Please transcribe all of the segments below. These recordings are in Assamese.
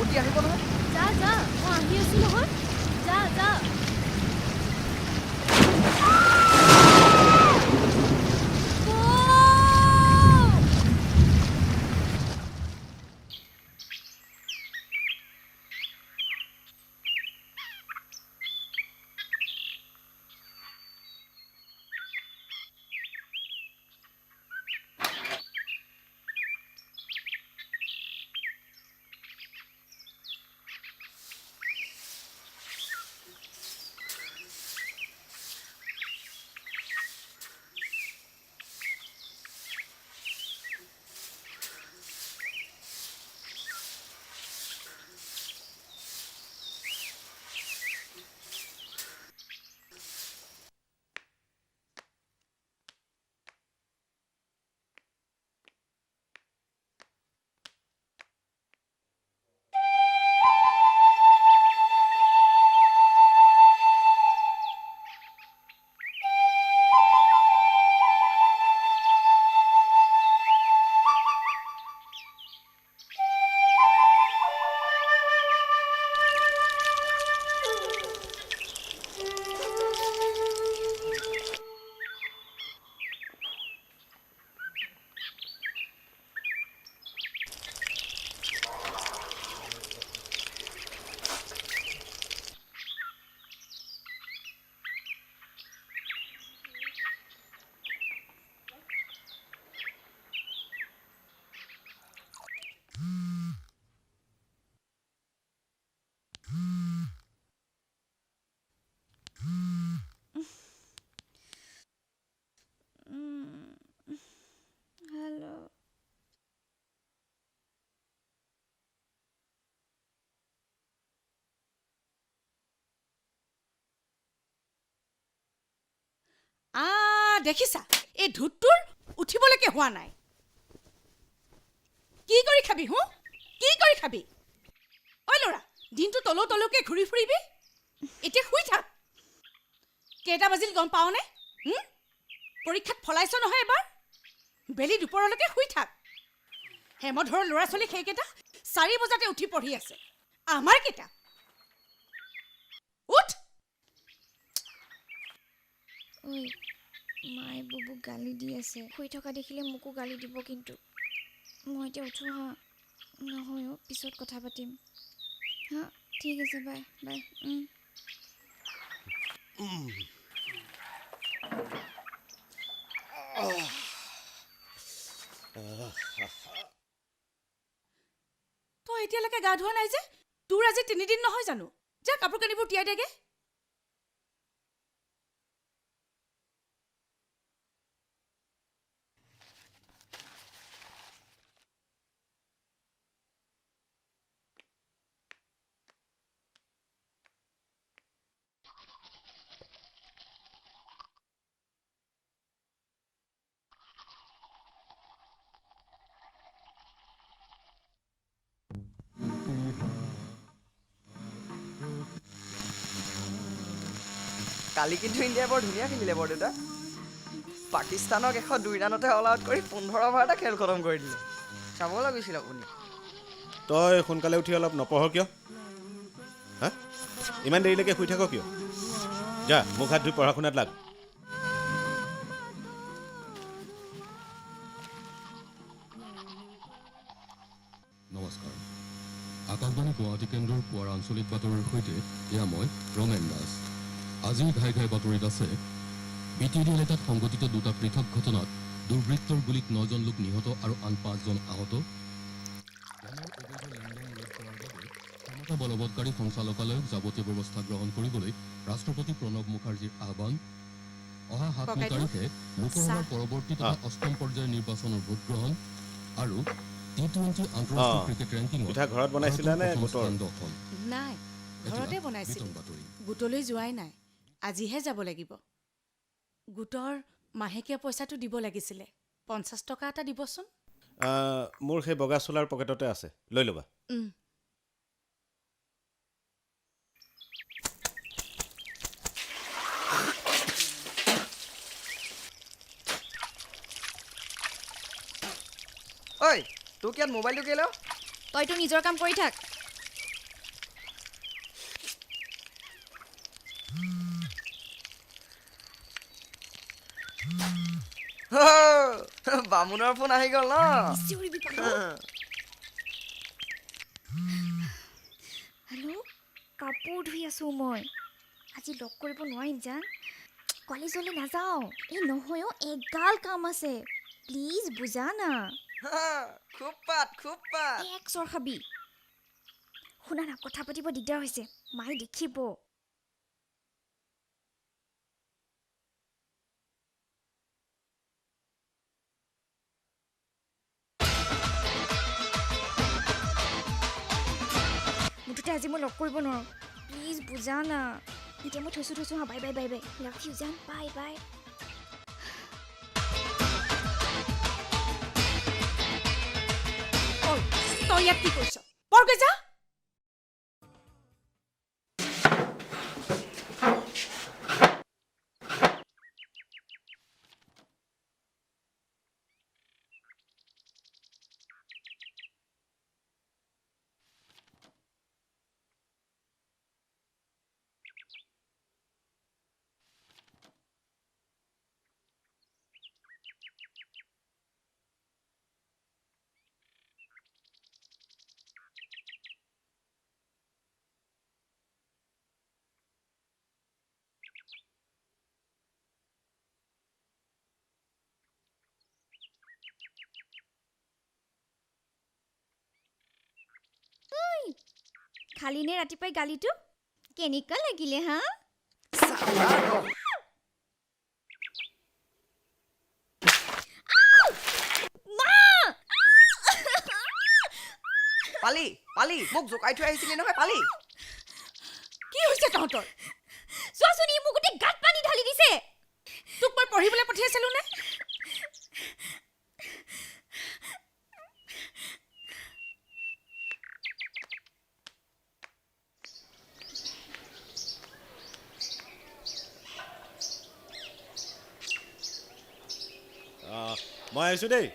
উঠি আহিব নহয়। যা যা মই আহি আছো নহয় যা যা হেল্ল' দেখিছা এই ধূতটোৰ উঠিবলৈকে হোৱা নাই কি কৰি খাবি কি কৰি খাবি ঐ ল'ৰা দিনটো তলকে ঘূৰি ফুৰিবি এতিয়া শুই থাক কেইটা বাজিল গম পাওনে পৰীক্ষাত ফলাইছ নহয় এবাৰ বেলি দুপৰলৈকে শুই থাক হেমধৰৰ ল'ৰা ছোৱালী সেইকেইটা 4 বজাতে উঠি পঢ়ি আছে আমাৰ কেইটা উঠ ঐ মায়ে বুবুক গালি দি আছে শুই থকা দেখিলে মোকো গালি দিব কিন্তু মই এতিয়া উঠো হা নহয় পিছত কথা পাতিম হা ঠিক আছে বাই বাই তই এতিয়ালৈকে গা ধোৱা নাই যে তোৰ আজি 3 দিন নহয় জানো যা কাপোৰ কানিবোৰ তিয়াই দেগে কালি কিন্তু ইণ্ডিয়াই বৰ ধুনীয়া খেলিলে বৰদেউতা পাকিস্তানক 102 ৰানতে অল আউট কৰি 15 অভাৰতে খেল খতম কৰি দিলে চাব লাগিছিল আপুনি তই সোনকালে উঠি অলপ নপঢ় কিয় হা ইমান দেৰিলৈকে শুই থাক কিয় যা মুখ হাত ধুই পঢ়া শুনাত লাগ নমস্কাৰ আকাশবাণী গুৱাহাটী কেন্দ্ৰৰ পুৱাৰ আঞ্চলিক বাতৰিৰ সৈতে এয়া মই ৰমেন দাস আজিৰ ঘাই ঘাই বাতৰিত আছে বিটিডি এলেকাত সংঘটিত 2টা পৃথক ঘটনাত দুৰ্বৃত্তৰ গুলীত 9জন লোক নিহত আৰু আন 5জন আহত ক্ষমতা বলবৎকাৰী সঞ্চালকালয়ক যাৱতীয় ব্যৱস্থা গ্ৰহণ কৰিবলৈ ৰাষ্ট্ৰপতি প্ৰণৱ মুখাৰ্জীৰ আহ্বান অহা 7 তাৰিখে লোকসভাৰ পৰৱৰ্তী তথা 8ম পৰ্যায়ৰ নিৰ্বাচনৰ ভোটগ্ৰহণ আৰু T20 আন্তঃৰাষ্ট্ৰীয় ক্ৰিকেট ৰেংকিংত পিঠা ঘৰত বনাইছিলা নে গোটৰ নাই ঘৰতে বনাইছিল গোটলৈ যোৱাই নাই আজিহে যাব লাগিব গোটৰ মাহেকীয়া পইচাটো দিব লাগিছিলে 50 টকা এটা দিবচোন মোৰ সেই বগা চোলাৰ পকেটতে আছে লৈ ল'বা ঐ তোক ইয়াত মোবাইলটো কেলৈ তইতো নিজৰ কাম কৰি থাক বামুণৰ ফোন আহি গ'ল ন চিঞৰিবি পাগল। হেল্ল' কাপোৰ ধুই আছোঁ মই। আজি লগ কৰিব নোৱাৰিম জান। কলেজলৈ নাযাওঁ। এই নহয় অ' এগাল কাম আছে। প্লিজ বুজা না। খুব পাত এক চৰ খাবি। শুনা না, কথা পাতিব দিগদাৰ হৈছে, মায়ে দেখিব। মুঠতে আজি মই লগ কৰিব নোৱাৰোঁ। প্লিজ বুজা না। এতিয়া মই থৈছোঁ হা। Bye bye bye bye. Love you জান। Bye bye. ঐ তই ইয়াত কি কৰিছ? বৰকৈ যা। খালি নে ৰাতিপুৱাই গালিটো? কেনেকুৱা লাগিলে হা? পালি মোক জোকাই থৈ আহিছিলি নহয় পালি। কি হৈছে তহঁতৰ? চোৱাচোন, ই মোক গোটেই গাত পানী ঢালি দিছে। তোক মই পঢ়িবলৈ পঠিয়াইছিলোঁ নে? মই আহিছোঁ দেই।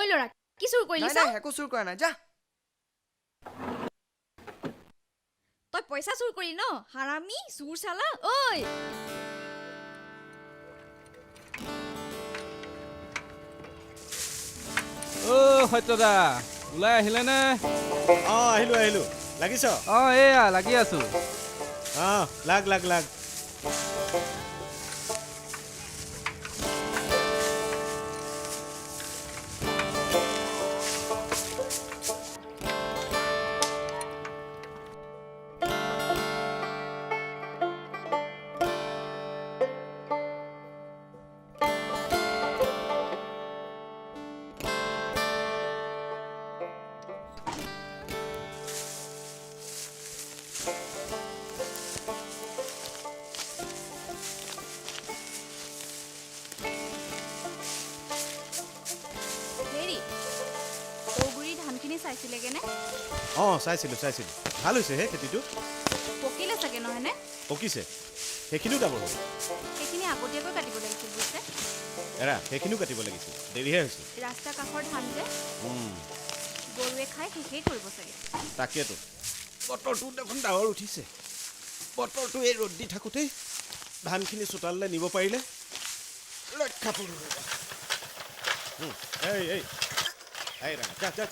ঐ ল'ৰা, কি চুৰ কৰিলি নাই চা? একো চুৰ কৰা নাই, যা। তই পইচা চুৰ কৰিলি ন? হাৰামি চুৰ চালা। ঐ সত্যদা ওলাই আহিলে নে? আহিলোঁ লাগিছ? এয়া লাগি আছো। লাগ হেৰি, ঔগুৰি ধানখিনি চাইছিলেগেনে? চাইছিলোঁ ভাল হৈছে হে খেতিটো। পকিলে চাগে নহয়নে? পকিছে, সেইখিনিও ডাবৰ হ'ল। সেইখিনি আগতীয়াকৈ কাটিব লাগিছিল বুজিছে। এৰা সেইখিনিও কাটিব লাগিছিল, দেৰিহে হৈছে। ৰাস্তা কাষৰ ধান যে গৰুৱে খাই শেষেই কৰিব চাগে। তাকেতো বতৰটো দেখোন ডাৱৰ উঠিছে। বতৰটো এই ৰ'দ দি থাকোঁতেই ধানখিনি চোতাললৈ নিব পাৰিলে ৰক্ষা পৰিব। এই ৰাঙা যা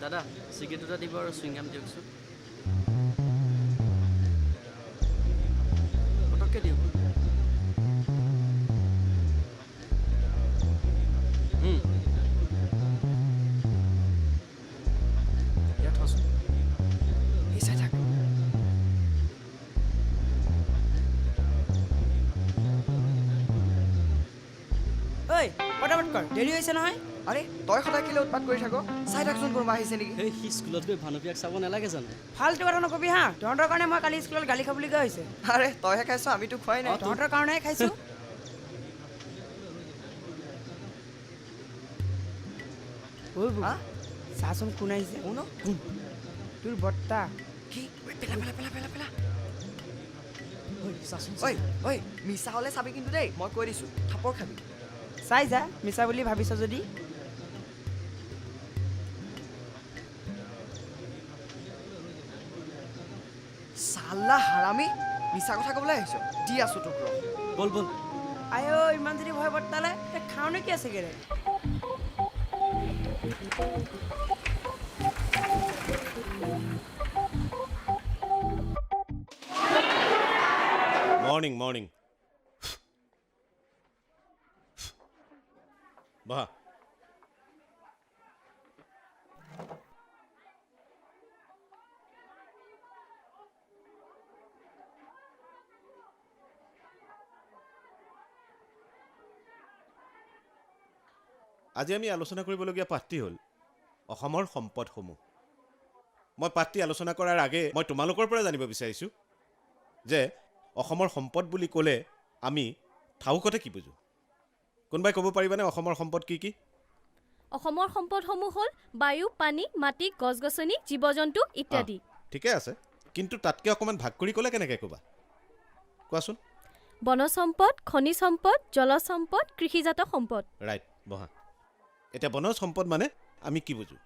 দাদা চিগেট দুটা দিব আৰু চুইংগাম দিয়কচোন পটককৈ দিয়ক ইয়াত থচোন এই চাই থাক ঐ পটাপট কৰ দেৰি হৈছে নহয় আৰে তই সদায় কেলৈ উৎপাত কৰি থাক চাই থাকচোন কোনোবা আহিছে নেকি সেই সি স্কুলত গৈ ভানুপ্ৰিয়াক চাব নালাগে জানো ফাল্টু কথা নকবি হা তহঁতৰ কাৰণে মই কালি স্কুলত গালি খাবলগীয়া হৈছে আৰে তইহে খাইছ আমিতো খোৱাই নাই তহঁতৰ কাৰণেহে খাইছোঁ ঐ হা চাচোন কোন আহিছে কোন তোৰ বৰ্তা কি ঐ, পেলা পেলা পেলা পেলা পেলা ঐ ঐ মিছা হ'লে চাবি কিন্তু দেই মই কৈ দিছোঁ থাপৰ খাবি চাই যা মিছা বুলি ভাবিছ যদি চাল্লা হাৰামি মিছা কথা ক'বলৈ আহিছ দি আছোঁ তোক ৰ বল বল আই ঐ ইমান যদি ভয় বৰ্তালে তে খাওঁ নে কি আছেগে ৰে মৰ্ণিং মৰ্ণিং বহা আজি আমি আলোচনা কৰিবলগীয়া পাঠটি হ'ল অসমৰ সম্পদসমূহ মই পাঠটি আলোচনা কৰাৰ আগে মই তোমালোকৰ পৰা জানিব বিচাৰিছোঁ যে অসমৰ সম্পদ বুলি ক'লে আমি ঠাউকতে কি বুজো কোনোবাই ক'ব পাৰিবানে অসমৰ সম্পদ কি কি অসমৰ সম্পদসমূহ হ'ল বায়ু পানী মাটি গছ গছনি জীৱ জন্তু ইত্যাদি ঠিকে আছে কিন্তু তাতকৈ অকণমান ভাগ কৰি ক'লে কেনেকৈ ক'বা কোৱাচোন বনজ সম্পদ খনিজ সম্পদ জলজ সম্পদ কৃষিজাত সম্পদ ৰাইট বহা এতিয়া বনজ সম্পদ মানে আমি কি বুজো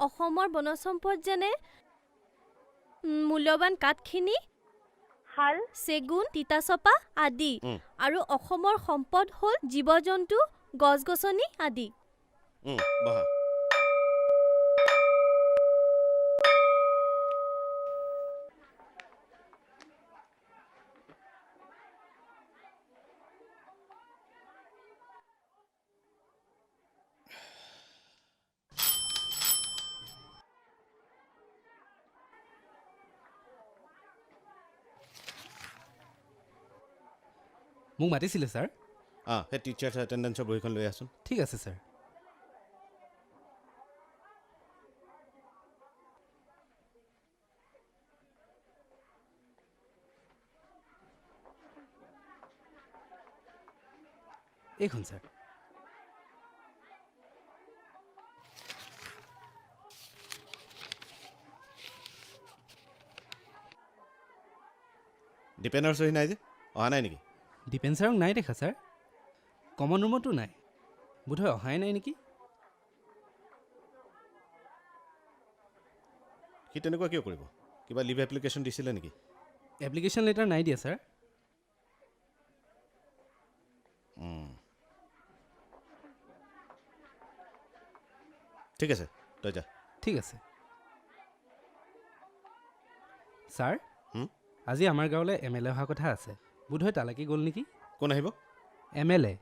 অসমৰ বনজ সম্পদ যেনে মূল্যৱান কাঠখিনি শাল চেগুন তিতাচপা আদি আৰু অসমৰ সম্পদ হ'ল জীৱ জন্তু গছ গছনি আদি বহা মোক মাতিছিলে ছাৰ সেই টিচাৰ্ছ এটেণ্ডেঞ্চৰ বহীখন লৈ আছোন ঠিক আছে ছাৰ এইখন ছাৰ দীপেনৰ চহী নাই যে অহা নাই নেকি দীপেন ছাৰক নাই দেখা ছাৰ কমন ৰুমতো নাই বোধহয় অহাই নাই নেকি সি তেনেকুৱা কিয় কৰিব কিবা লিভ এপ্লিকেশ্যন দিছিলে নেকি এপ্লিকেশ্যন লেটাৰ নাই দিয়া ছাৰ ঠিক আছে তই যা ঠিক আছে ছাৰ আজি আমাৰ গাঁৱলৈ MLA অহা কথা আছে বোধহয় তালৈকে গ'ল নেকি কোন আহিব MLA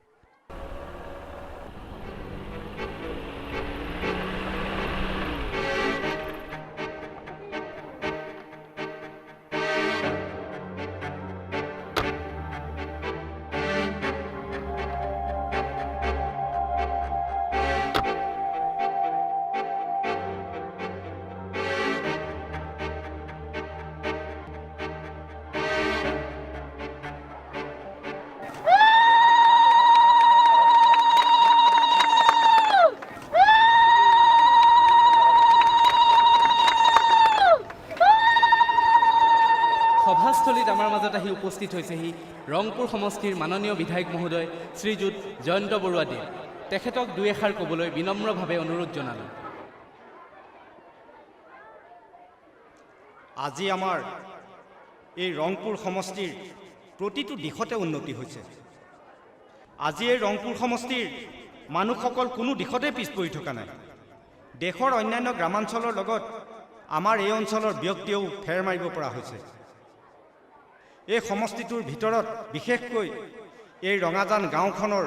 সভাস্থলীত আমাৰ মাজত আহি উপস্থিত হৈছেহি ৰংপুৰ সমষ্টিৰ মাননীয় বিধায়ক মহোদয় শ্ৰীযুত জয়ন্ত বৰুৱাদেৱ তেখেতক দুই এষাৰ ক'বলৈ বিনম্ৰভাৱে অনুৰোধ জনালোঁ আজি আমাৰ এই ৰংপুৰ সমষ্টিৰ প্ৰতিটো দিশতে উন্নতি হৈছে আজি এই ৰংপুৰ সমষ্টিৰ মানুহসকল কোনো দিশতে পিছ পৰি থকা নাই দেশৰ অন্যান্য গ্ৰামাঞ্চলৰ লগত আমাৰ এই অঞ্চলৰ ব্যক্তিয়েও ফেৰ মাৰিব পৰা হৈছে। এই সমষ্টিটোৰ ভিতৰত বিশেষকৈ এই ৰঙাজান গাঁওখনৰ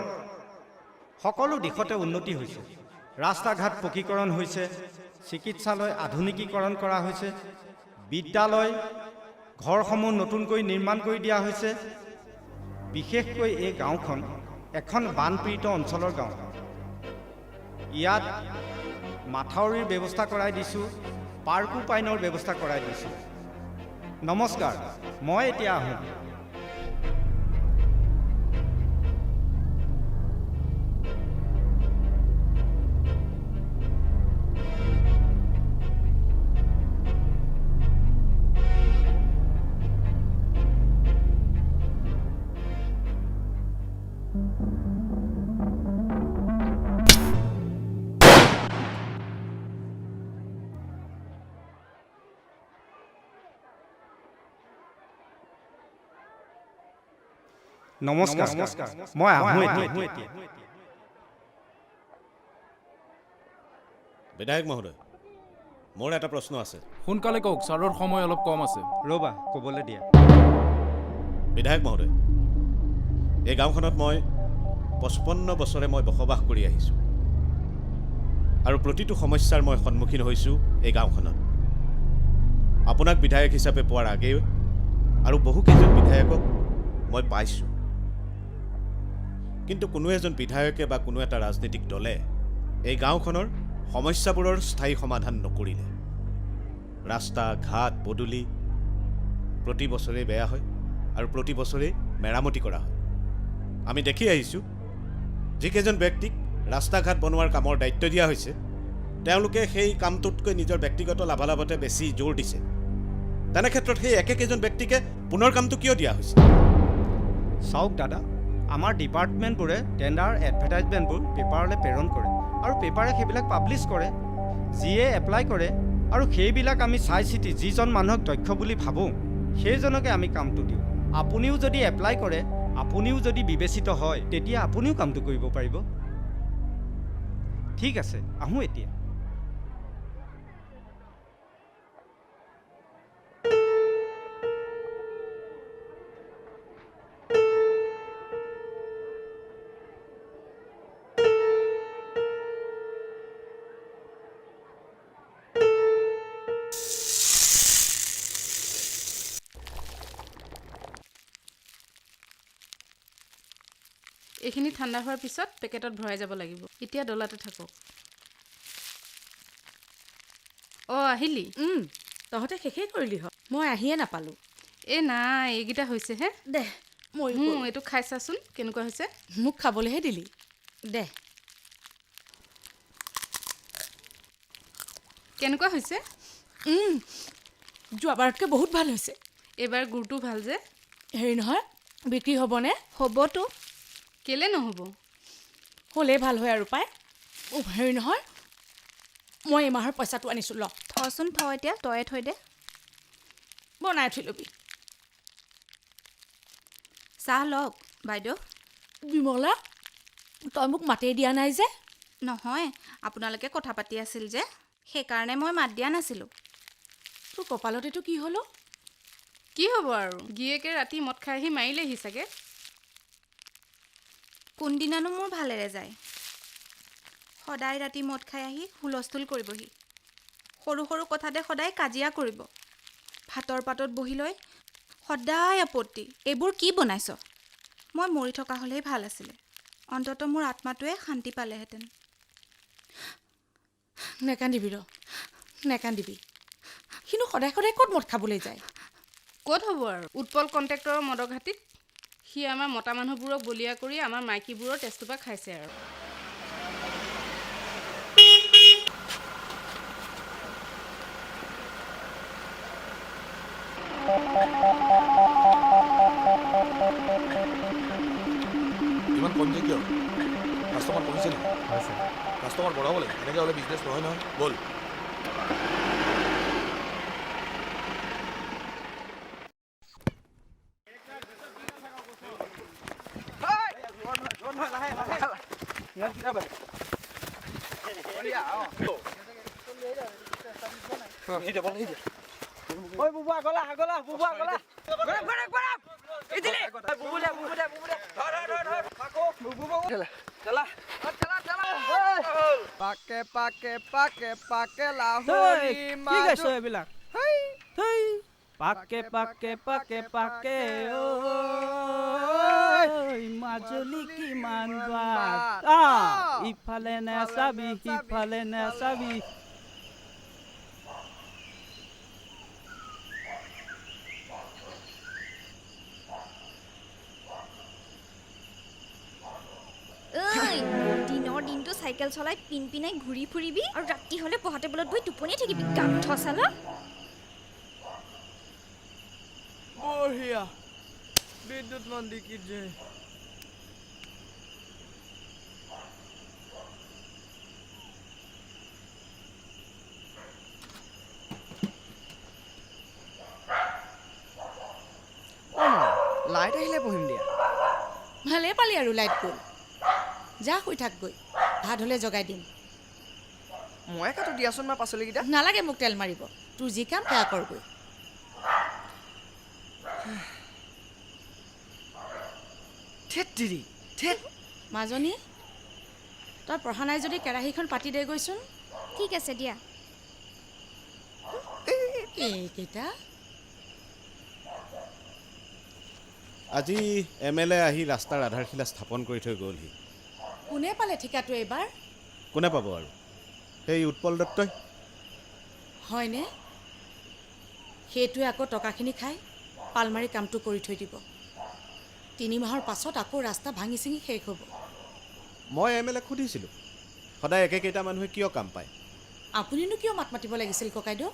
সকলো দিশতে উন্নতি হৈছে। ৰাস্তা ঘাট পকীকৰণ হৈছে, চিকিৎসালয় আধুনিকীকৰণ কৰা হৈছে, বিদ্যালয় ঘৰসমূহ নতুনকৈ নিৰ্মাণ কৰি দিয়া হৈছে। বিশেষকৈ এই গাঁওখন এখন বানপীড়িত অঞ্চলৰ গাঁও। ইয়াত মাথাউৰিৰ ব্যৱস্থা কৰাই দিছোঁ, পাৰ্কো পাইনৰ ব্যৱস্থা কৰাই দিছোঁ। নমস্কাৰ, মই এতিয়া আহোঁ। নমস্কাৰ, মই আহোঁ এতিয়া। বিধায়ক মহোদয়, মোৰ এটা প্ৰশ্ন আছে। সোনকালে কওক, ছাৰৰ সময় অলপ কম আছে। ৰ'বা, ক'বলৈ দিয়া। বিধায়ক মহোদয়, এই গাঁওখনত মই 55 বছৰে মই বসবাস কৰি আহিছোঁ আৰু প্ৰতিটো সমস্যাৰ মই সন্মুখীন হৈছোঁ এই গাঁওখনত। আপোনাক বিধায়ক হিচাপে পোৱাৰ আগেও আৰু বহুকেইজন বিধায়কক মই পাইছোঁ, কিন্তু কোনো এজন বিধায়কে বা কোনো এটা ৰাজনৈতিক দলে এই গাঁওখনৰ সমস্যাবোৰৰ স্থায়ী সমাধান নকৰিলে। ৰাস্তা ঘাট পদূলি প্ৰতি বছৰে বেয়া হয় আৰু প্ৰতি বছৰে মেৰামতি কৰা হয়। আমি দেখি আহিছোঁ, যিকেইজন ব্যক্তিক ৰাস্তা ঘাট বনোৱাৰ কামৰ দায়িত্ব দিয়া হৈছে তেওঁলোকে সেই কামটোতকৈ নিজৰ ব্যক্তিগত লাভালাভতে বেছি জোৰ দিছে। তেনে ক্ষেত্ৰত সেই একেকেইজন ব্যক্তিকে পুনৰ কামটো কিয় দিয়া হৈছে? চাওক দাদা, আমাৰ ডিপাৰ্টমেণ্টবোৰে টেণ্ডাৰ এডভাৰটাইজমেণ্টবোৰ পেপাৰলৈ প্ৰেৰণ কৰে আৰু পেপাৰে সেইবিলাক পাব্লিছ কৰে। যিয়ে এপ্লাই কৰে আৰু সেইবিলাক আমি চাই চিতি যিজন মানুহক দক্ষ বুলি ভাবোঁ সেইজনকে আমি কামটো দিওঁ। আপুনিও যদি এপ্লাই কৰে, আপুনিও যদি বিবেচিত হয়, তেতিয়া আপুনিও কামটো কৰিব পাৰিব। ঠিক আছে, আহোঁ এতিয়া। এইখিনি ঠাণ্ডা হোৱাৰ পিছত পেকেটত ভৰাই যাব লাগিব। এতিয়া ডলাতে থাকক। আহিলি? তহঁতে শেষেই কৰিলি হয়, মই আহিয়ে নাপালোঁ। নাই, এইকেইটা হৈছেহে। দে মই এইটো খাই চাচোন কেনেকুৱা হৈছে। মোক খাবলৈহে দিলি। দে কেনেকুৱা হৈছে? যোৱাবাৰতকৈ বহুত ভাল হৈছে। এইবাৰ গুৰটো ভাল যে। হেৰি নহয়, বিক্ৰী হ'বনে? হ'বতো। কেলে নহ'ব? হ'লেই ভাল হয় আৰু পাই। হেৰি নহয়, মই এই মাহৰ পইচাটো আনিছোঁ, ল। থচোন, এতিয়া তয়ে থৈ দে। বনাই থৈ ল'বি। চাহ লওক বাইদেউ। বিমলা, তই মোক মাতেই দিয়া নাই যে? নহয়, আপোনালোকে কথা পাতি আছিল যে, সেইকাৰণে মই মাত দিয়া নাছিলোঁ। তোৰ কপালত এইটো কি হ'লো? কি হ'ব আৰু, গিয়েকে ৰাতি মদ খাই আহি মাৰিলেহি চাগে। কোনদিনানো মোৰ ভালেৰে যায়? সদায় ৰাতি মদ খাই আহি হুলস্থুল কৰিবহি। সৰু সৰু কথাতে সদায় কাজিয়া কৰিব। ভাতৰ পাতত বহি লৈ সদায় আপত্তি। এইবোৰ কি বনাইছ? মই মৰি থকা হ'লেই ভাল আছিলে। অন্ততঃ মোৰ আত্মাটোৱে শান্তি পালেহেঁতেন। নেকান্দিবি ৰ, নেকান্দিবি। কিন্তু সদায় সদায় ক'ত মদ খাবলৈ যায়? ক'ত হ'ব আৰু, উৎপল কণ্ট্ৰেক্টৰৰ মদৰ ঘাটিত। সি আমাৰ মতা মানুহবোৰক বলিয়া কৰি আমাৰ মাইকীবোৰৰ তেজটোপা খাইছে আৰু। ইমান কম যে কিয়? কাষ্টমাৰ কমিছে নেকি? কাষ্টমাৰ বঢ়াব লাগে, এনেকৈ হ'লে বিজনেছ নহয় নহয়। ব'ল। ঐ বুবু আগলা আগলা বুবু আগলা গৰম গৰম গৰম ইদিলে বুবু দে ধৰ পাকো বুবু চলা চলা পাকে পাকে পাকে পাকে লাহৰি কি গাইছ এইবিলাক হেই পাকে পাকে পাকে পাকে ঐ মাজুলী কিমান বাট ইফালে নেচাবি সিফালে নেচাবি দিনৰ দিনটো চাইকেল চলাই পিনপিনাই ঘূৰি ফুৰিবি আৰু ৰাতি হ'লে পঢ়া টেবুলত বহি টোপনি থাকিবি গাঁঠ চালা বঢ়িয়া বিদ্যুৎ মন্দি কি যে লাইট আহিলে পঢ়িম দিয়া ভালে পালি আৰু লাইট গ'ল যা শুই থাক গৈ ভাত হ'লে জগাই দিম মই কাটো দিয়াচোন মই পাচলিকেইটা নালাগে মোক তেল মাৰিব তোৰ যি কাম সেয়া কৰগৈ থেত দিদি থেত মাজনী তই পঢ়া নাই যদি কেৰাহীখন পাতি দে গৈচোন ঠিক আছে দিয়া এইকেইটা আজি MLA আহি ৰাস্তাৰ আধাৰশিলা স্থাপন কৰি থৈ গ'লহি কোনে পালে ঠিকাটো এইবাৰ কোনে পাব আৰু সেই উৎপল দত্তই হয়নে সেইটোৱে আকৌ টকাখিনি খাই পালমাৰি কামটো কৰি থৈ দিব 3 মাহৰ পাছত আকৌ ৰাস্তা ভাঙি চিঙি শেষ হ'ব মই MLA সুধিছিলোঁ সদায় একেকেইটা মানুহে কিয় কাম পায় আপুনিনো কিয় মাত মাতিব লাগিছিল ককাইদেউ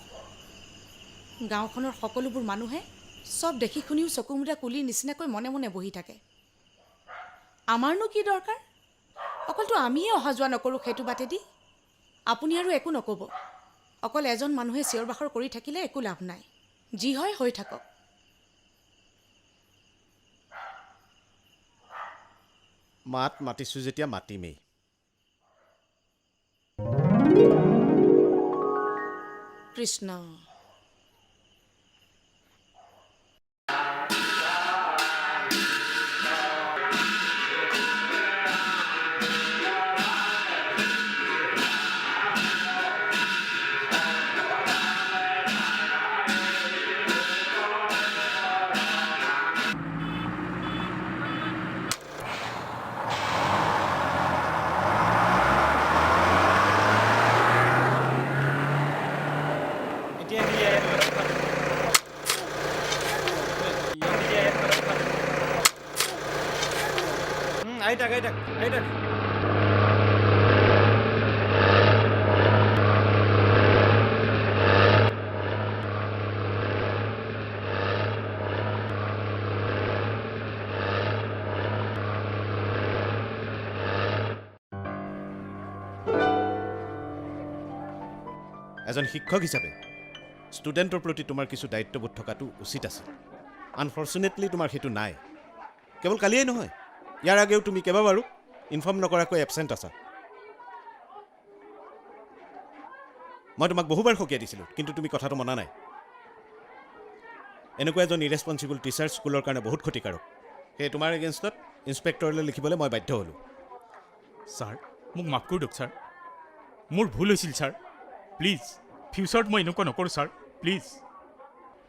গাঁওখনৰ সকলোবোৰ মানুহে সব দেখি শুনিও চকু মুদা কুলিৰ নিচিনাকৈ মনে মনে বহি থাকে আমাৰনো কি দৰকাৰ অকলতো আমিয়ে অহা যোৱা নকৰোঁ সেইটো বাটেদি আপুনি আৰু একো নক'ব অকল এজন মানুহে চিঞৰ বাখৰ কৰি থাকিলে একো লাভ নাই যি হয় হৈ থাকক মাত মাতিছোঁ যেতিয়া মাতিমেই কৃষ্ণ আহি থাক এজন শিক্ষক হিচাপে ষ্টুডেণ্টৰ প্ৰতি তোমাৰ কিছু দায়িত্ববোধ থকাটো উচিত আছে আনফৰ্চুনেটলি তোমাৰ সেইটো নাই কেৱল কালিয়েই নহয় ইয়াৰ আগেও তুমি কেইবাবাৰো ইনফৰ্ম নকৰাকৈ এবচেণ্ট আছা মই তোমাক বহুবাৰ সকীয়াই দিছিলোঁ কিন্তু তুমি কথাটো মনা নাই এনেকুৱা এজন ইৰেছপনচিবল টিচাৰ স্কুলৰ কাৰণে বহুত ক্ষতিকাৰক সেয়ে তোমাৰ এগেইনষ্টত ইনস্পেক্টৰলৈ লিখিবলৈ মই বাধ্য হ'লোঁ ছাৰ মোক মাফ কৰি দিয়ক ছাৰ মোৰ ভুল হৈছিল ছাৰ প্লিজ ফিউচাৰত মই এনেকুৱা নকৰোঁ ছাৰ প্লিজ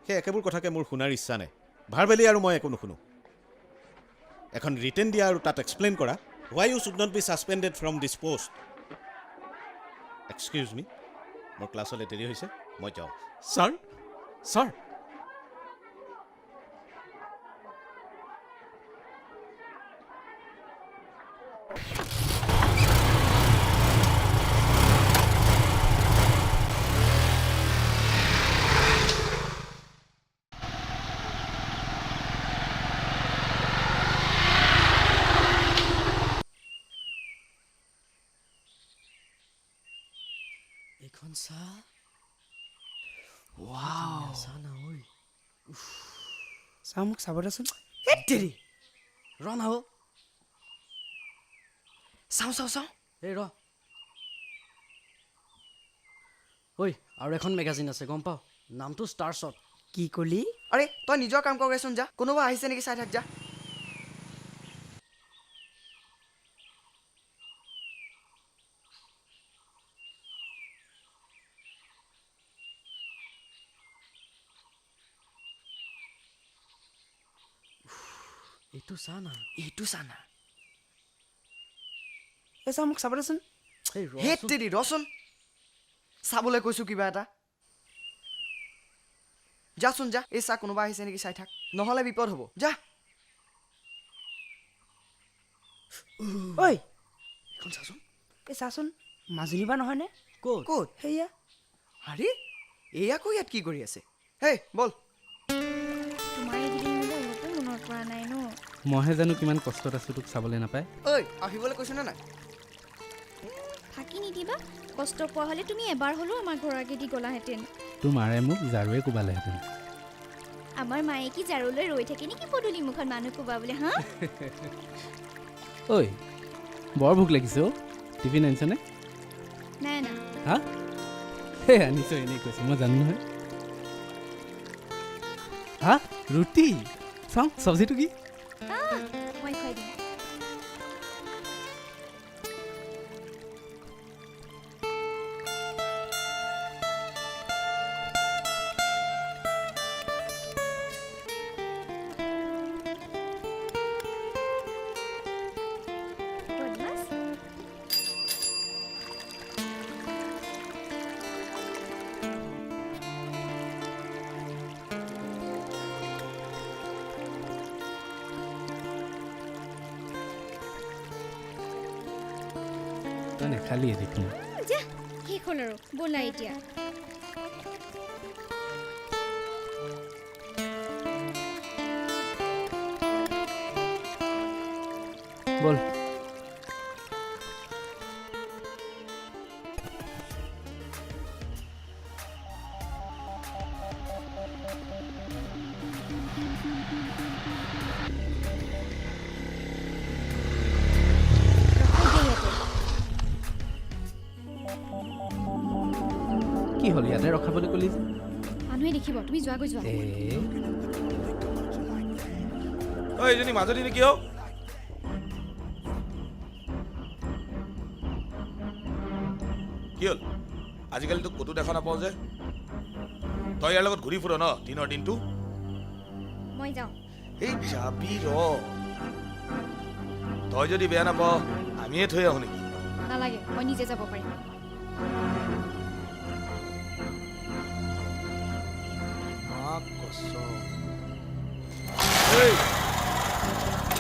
সেই একেবোৰ কথাকে মোৰ শুনাৰ ইচ্ছা নাই ভাৰবেলি আৰু মই একো নুশুনো এখন ৰিটেন দিয়া আৰু তাত এক্সপ্লেইন কৰা why you should not be suspended from this post excuse me মোৰ ক্লাছলৈ দেৰি হৈছে মই যাওঁ ছাৰ ছাৰ এইখন চা ৱাও চা না ঐ চা মোক চাব দেচোন দেৰি ৰ না চাওঁ এই ৰ ঐ আৰু এখন মেগাজিন আছে গম পাৱ নামটো ষ্টাৰ্ছত কি কলি? আৰে তই নিজৰ কাম কৰগৈচোন, যা। কোনোবা আহিছে নেকি চাই থাক, যা। এইটো চা না এইটো চানা। এই চা, মোক চাব দেচোন। এই হেত তেৰি, ৰচোন। চাবলৈ কৈছো কিবা এটা। যাচোন যা, এই চা কোনোবা আহিছে নেকি চাই থাক, নহ'লে বিপদ হ'ব, যা। ঐ এখন চাচোন এই চাচোন, মাজুলী বা নহয়নে? ক'ত ক'ত? সেয়া। আৰে এয়া আকৌ ইয়াত কি কৰি আছে? হেই বল। তোমাৰ এইকেইদিন মোলৈ অলপো মনত পৰা নাই ন? মইহে জানো কিমান কষ্টত আছোঁ তোক চাবলৈ নাপায়। ঐ আহিবলৈ কৈছো নে নাই? ফাঁকি নিদিবা। কষ্ট পোৱা হ'লে তুমি এবাৰ হ'লেও আমাৰ ঘৰৰ আগেদি গ'লাহেঁতেন। তোৰ মাৰে মোক জাৰুৱে কোবালেহেঁতেন। আমাৰ মায়ে কি জাৰুলৈ ৰৈ থাকে নেকি পদূলি মুখত মানুহ কোবাবলৈ, হা? ঐ বৰ ভোক লাগিছে অ'। টিফিন আনিছনে? নাই না। হা সেই আনিছ, এনেই কৈছোঁ, মই জানো নহয়। হা ৰুটি? চাওঁ চব্জিটো কি? মই খুৱাই দিম। বদমাছ। তই নেখালিয়ে দেখোন। যা, শেষ হ'ল আৰু, ব'লা এতিয়া। বল। কি হ'ল ইয়াতে ৰখাবলৈ ক'লি যে? মানুহে দেখিব, তুমি যোৱাগৈ যোৱা। ঐ এজনী মাজনী নেকি অ'? কি হ'ল? আজিকালি তোক ক'তো দেখা নাপাওঁ যে। তই ইয়াৰ লগত ঘূৰি ফুৰ ন দিনৰ দিনটো? মই যাওঁ। এই যাবি ৰ। তই যদি বেয়া নাপাৱ আমিয়ে থৈ আহোঁ নেকি? নালাগে, মই নিজে যাব পাৰিম। এই,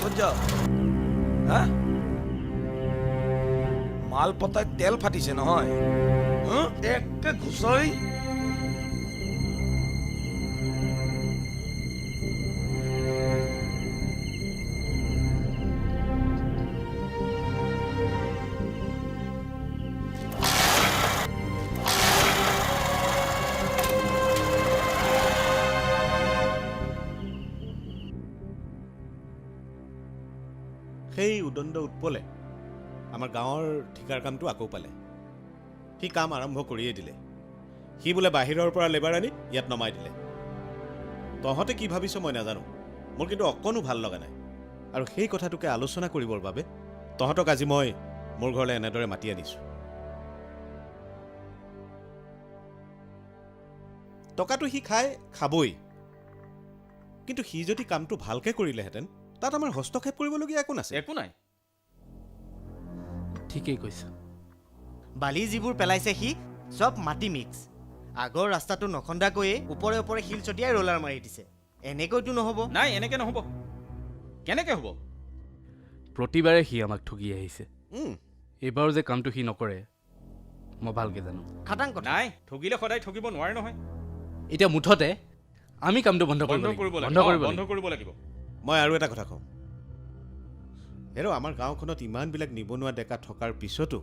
ক'ত যাৱ? হা? মাল পতাই তেল ফাটিছে নহয়, একে ঘুচই। সেই উদণ্ড উৎপলে আমাৰ গাঁৱৰ ঠিকাৰ কামটো আকৌ পালে। সি কাম আৰম্ভ কৰিয়ে দিলে। সি বোলে বাহিৰৰ পৰা লেবাৰ আনি ইয়াত নমাই দিলে। তহঁতে কি ভাবিছ মই নাজানো, মোৰ কিন্তু অকণো ভাল লগা নাই। আৰু সেই কথাটোকে আলোচনা কৰিবৰ বাবে তহঁতক আজি মই মোৰ ঘৰলৈ এনেদৰে মাতি আনিছোঁ। টকাটো সি খাবই, কিন্তু সি যদি কামটো ভালকৈ কৰিলেহেঁতেন তাত আমাৰ হস্তক্ষেপ কৰিবলগীয়া একো নাছিল। একো নাই। ঠিকেই কৈছ। বালি যিবোৰ পেলাইছে সি চব মাটি মিক্স। আগৰ ৰাস্তাটো নখন্দাকৈয়ে ওপৰে ওপৰে শিল ছটিয়াই ৰোলাৰ মাৰি দিছে। এনেকৈতো নহ'ব। নাই, এনেকৈ নহ'ব। কেনেকৈ হ'ব? প্ৰতিবাৰে সি আমাক ঠগি আহিছে। এইবাৰো যে কামটো সি নকৰে মই ভালকৈ জানো। খাটাং কথা। নাই, ঠগিলে সদায় ঠগিব নোৱাৰে নহয়। এতিয়া মুঠতে আমি কামটো বন্ধ কৰিব লাগিব। মই আৰু এটা কথা কওঁ, হেৰ' আমাৰ গাঁওখনত ইমানবিলাক নিবনুৱা ডেকা থকাৰ পিছতো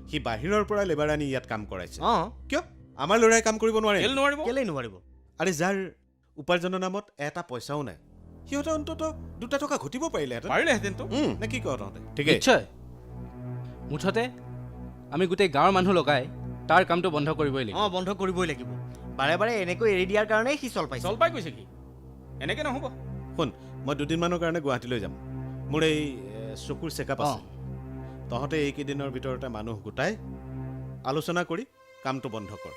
সি বাহিৰৰ পৰা লেবাৰ আনি ইয়াত কাম কৰাইছে। কিয় আমাৰ ল'ৰাই কাম কৰিব নোৱাৰে? কেলেই নোৱাৰিব? আৰে যাৰ উপাৰ্জনৰ নামত এটা পইচাও নাই, সিহঁতে অন্তত 2 টকা ঘটিব পাৰিলেহেঁতেনতো। নে কি কওঁ তহঁতে? ঠিকেই। নিশ্চয়। মুঠতে আমি গোটেই গাঁৱৰ মানুহ লগাই তাৰ কামটো বন্ধ কৰিবই লাগিব অঁ বন্ধ কৰিবই লাগিব বাৰে বাৰে এনেকৈ এৰি দিয়াৰ কাৰণেই সি চল পাইছে চল পাই গৈছে কি এনেকৈ নহ'ব শুন মই দুদিনমানৰ কাৰণে গুৱাহাটীলৈ যাম মোৰ এই চকুৰ চেকআপ আছে তহঁতে এইকেইদিনৰ ভিতৰতে মানুহ গোটাই আলোচনা কৰি কামটো বন্ধ কৰ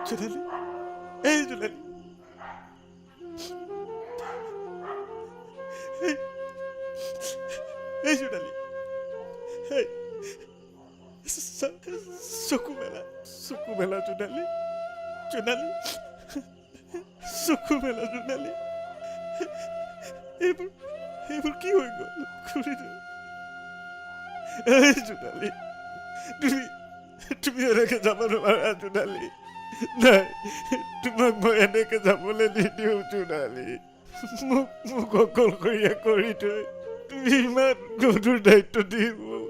জোনালী এই জোনালী এই জোনালী চকু মেলা জোনালী জোনালী চকু মেলা জোনালী এইবোৰ কি হৈ গ'ল খুৰীটো এই জোনালী তুমি এনেকে যাব নোৱাৰা জোনালী নাই তোমাক মই এনেকে যাবলৈ নিদিওঁ জোনালী মোক অকলশৰীয়া কৰি থৈ তুমি ইমান গধুৰ দায়িত্ব দি মোক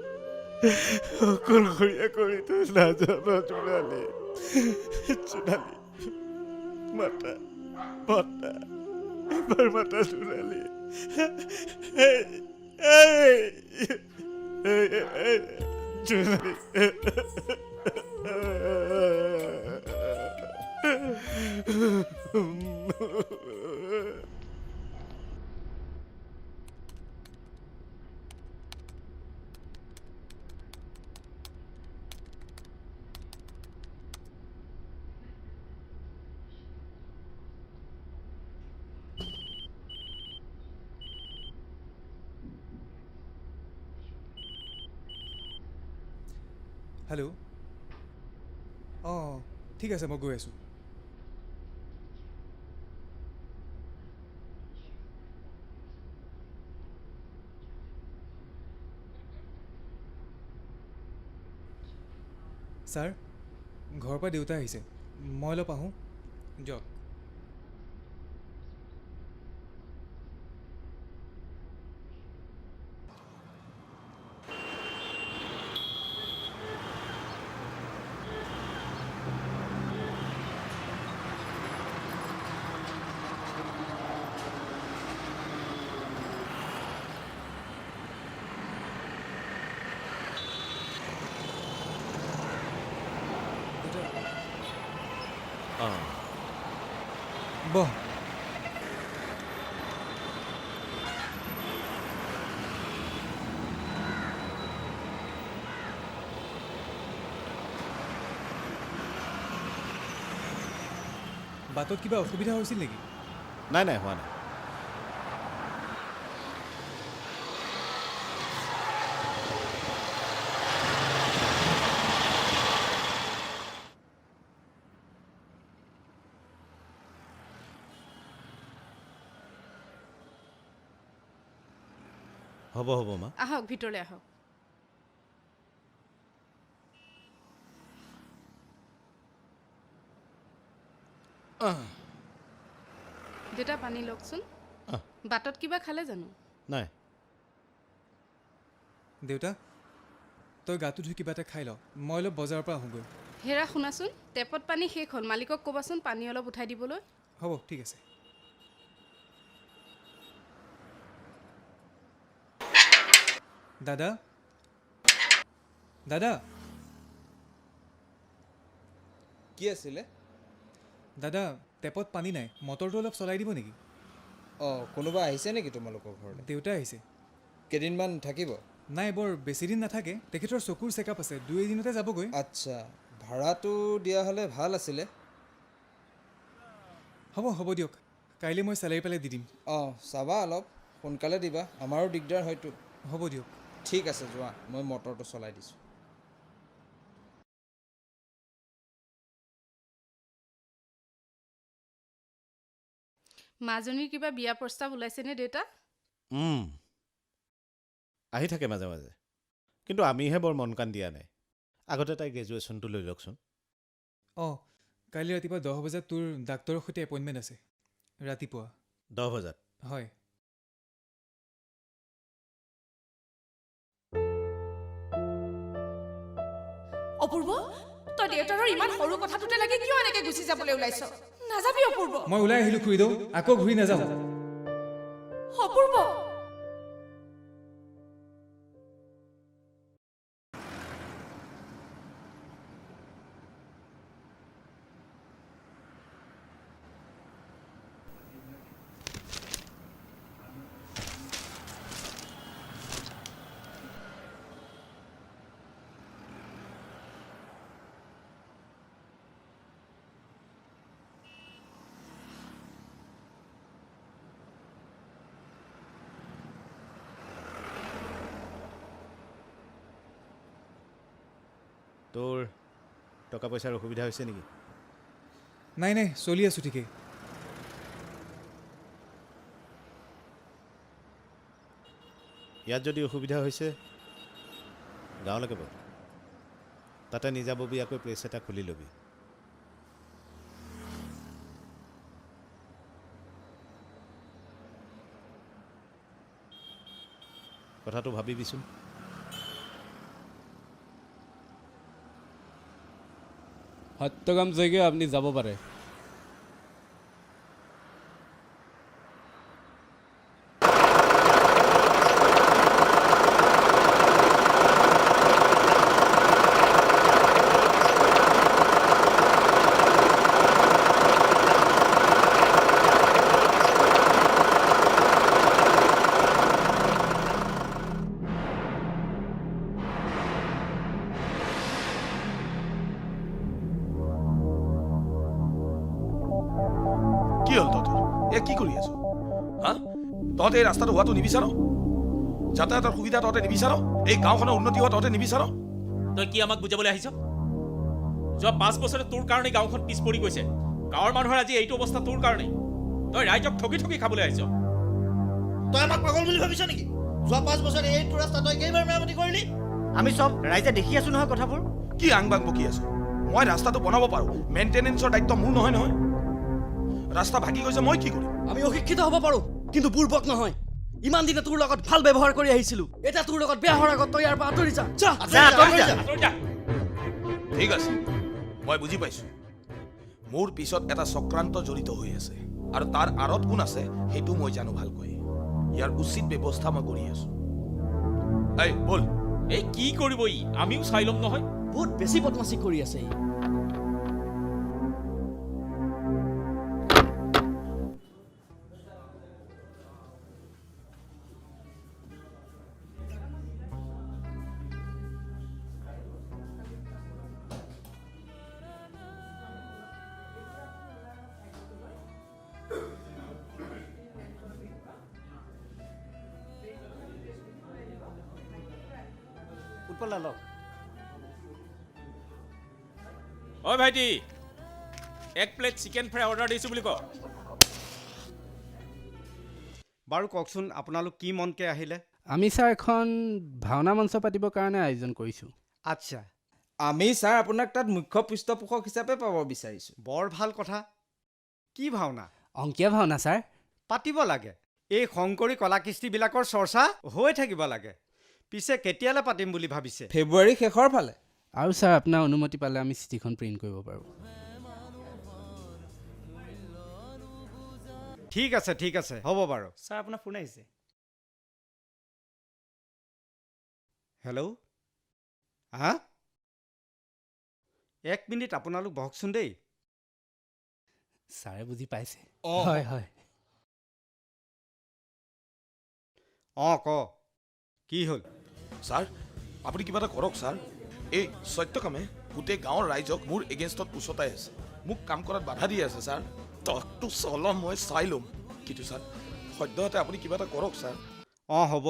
অকলশৰীয়া কৰি থৈ নাযাবা জোনালী জোনালী মাতা এবাৰ মাতা জোনালী জোনালী হেল্ল' অঁ ঠিক আছে মই গৈ আছোঁ ছাৰ ঘৰৰ পৰা দেউতা আহিছে মই অলপ আহোঁ দিয়ক বহ বাটত কিবা অসুবিধা হৈছিল নেকি নাই হোৱা নাই হ'ব মা আহক ভিতৰলৈ আহক দেউতা পানী লওকচোন বাটত কিবা খালে জানো নাই দেউতা তই গাটো ধুই কিবা এটা খাই ল মই অলপ বজাৰৰ পৰা আহোঁগৈ হেৰা শুনাচোন টেপত পানী শেষ হ'ল মালিকক ক'বাচোন পানী অলপ উঠাই দিবলৈ হ'ব ঠিক আছে দাদা দাদা কি আছিলে দাদা টেপত পানী নাই মটৰটো অলপ চলাই দিব নেকি অঁ কোনোবা আহিছে নেকি তোমালোকৰ ঘৰলৈ দেউতা আহিছে কেইদিনমান থাকিব নাই বৰ বেছিদিন নাথাকে তেখেতৰ চকুৰ চেকআপ আছে 2 দিনতে যাবগৈ আচ্ছা ভাড়াটো দিয়া হ'লে ভাল আছিলে হ'ব দিয়ক কাইলৈ মই চেলাৰী পালে দি দিম অঁ চাবা অলপ সোনকালে দিবা আমাৰো দিগদাৰ হয়তো হ'ব দিয়ক ঠিক আছে যোৱা মই মটৰটো চলাই দিছোঁ মাজনীৰ কিবা বিয়া প্ৰস্তাৱ ওলাইছেনে দেউতা আহি থাকে মাজে মাজে কিন্তু আমিহে বৰ মন কাণ দিয়া নাই আগতে তাই গ্ৰেজুৱেশ্যনটো লৈ লওকচোন অঁ কাইলৈ ৰাতিপুৱা 10 বজাত তোৰ ডাক্তৰৰ সৈতে এপইণ্টমেণ্ট আছে ৰাতিপুৱা 10 বজাত হয় অপূৰ্ব তই দেউতাৰৰ ইমান সৰু কথাটোতে লাগি কিয় এনেকে গুচি যাবলৈ ওলাইছ নাযাবি অপূৰ্ব মই ওলাই আহিলোঁ খুৰীদেউ আকৌ ঘূৰি নাযাওঁ অপূৰ্ব তোৰ টকা পইচাৰ অসুবিধা হৈছে নেকি নাই চলি আছোঁ ঠিকেই ইয়াত যদি অসুবিধা হৈছে গাঁৱলৈকে ব'ল তাতে নিজাববীয়াকৈ প্লেচ এটা খুলি ল'বি কথাটো ভাবিবিচোন সত্যকাম জয়গে আপনি যাব পাৰে কি হ'ল তহঁতৰ এ কি কৰি আছ হা তহঁতে এই ৰাস্তাটো হোৱাটো নিবিচাৰ যাতায়াতৰ সুবিধা তহঁতে নিবিচাৰ এই গাঁওখনৰ উন্নতি হোৱা তহঁতে নিবিচাৰ তই কি আমাক বুজাবলৈ আহিছ যোৱা 5 বছৰে তোৰ কাৰণে গাঁওখন পিছ পৰি গৈছে গাঁৱৰ মানুহৰ আজি এইটো অৱস্থা তোৰ কাৰণে তই ৰাইজক ঠগি ঠগি খাবলৈ আহিছ তই আমাক পাগল বুলি ভাবিছ নেকি যোৱা 5 বছৰে এইটো ৰাস্তা তই কেইবাৰ মেৰামতি কৰিলি আমি সব ৰাইজে দেখি আছো নহয় কথাবোৰ কি আংবাং বকি আছ মই ৰাস্তাটো বনাব পাৰোঁ মেইনটেনেন্সৰ দায়িত্ব মোৰ নহয় ৰাস্তা ভাগি গৈছে মই কি কৰিম আমি অশিক্ষিত হ'ব পাৰোঁ কিন্তু বুৰ্বক নহয় ইমান দিনে তোৰ লগত ভাল ব্যৱহাৰ কৰি আহিছিলোঁ এতিয়া তোৰ লগত বেয়া হোৱাৰ আগত তই ইয়াৰ পৰা আঁতৰি যা ঠিক আছে মই বুজি পাইছোঁ মোৰ পিছত এটা চক্ৰান্ত জড়িত হৈ আছে আৰু তাৰ আঁৰত কোন আছে সেইটো মই জানো ভালকৈ ইয়াৰ উচিত ব্যৱস্থা মই কৰি আছোঁ এই বল এই কি কৰিব ই আমিও চাই ল'ম নহয় বহুত বেছি বদমাচি কৰি আছে ই অ ভাইটি 1 প্লেট চিকেন ফ্ৰাই অৰ্ডাৰ দিছোঁ বুলি ক বাৰু কওকচোন আপোনালোক কি মনকে আহিলে আমি ছাৰ এখন ভাওনা মঞ্চ পাতিবৰ কাৰণে আয়োজন কৰিছোঁ আচ্ছা আমি ছাৰ আপোনাক তাত মুখ্য পৃষ্ঠপোষক হিচাপে পাব বিচাৰিছোঁ বৰ ভাল কথা কি ভাওনা অংকীয়া ভাওনা ছাৰ পাতিব লাগে এই শংকৰী কলাকৃষ্টিবিলাকৰ চৰ্চা হৈ থাকিব লাগে পিছে কেতিয়ালৈ পাতিম বুলি ভাবিছে? ফেব্ৰুৱাৰী শেষৰ ফালে। আৰু ছাৰ আপোনাৰ অনুমতি পালে আমি চিঠিখন প্ৰিণ্ট কৰিব পাৰোঁ। ঠিক আছে হ'ব বাৰু। ছাৰ আপোনাৰ ফোন আহিছে। হেল্ল' হা 1 মিনিট আপোনালোক বহকচোন দেই। ছাৰে বুজি পাইছে। অঁ হয় হয়। অঁ ক কি হ'ল? ছাৰ আপুনি কিবা এটা কৰক ছাৰ। এই সত্যকামে গোটেই গাঁৱৰ ৰাইজক মোৰ এগেইনষ্টত উচতাই আছে, মোক কাম কৰাত বাধা দি আছে ছাৰ। তকটো চল মই চাই ল'ম, কিন্তু ছাৰ সদ্যহতে আপুনি কিবা এটা কৰক ছাৰ। অঁ হ'ব,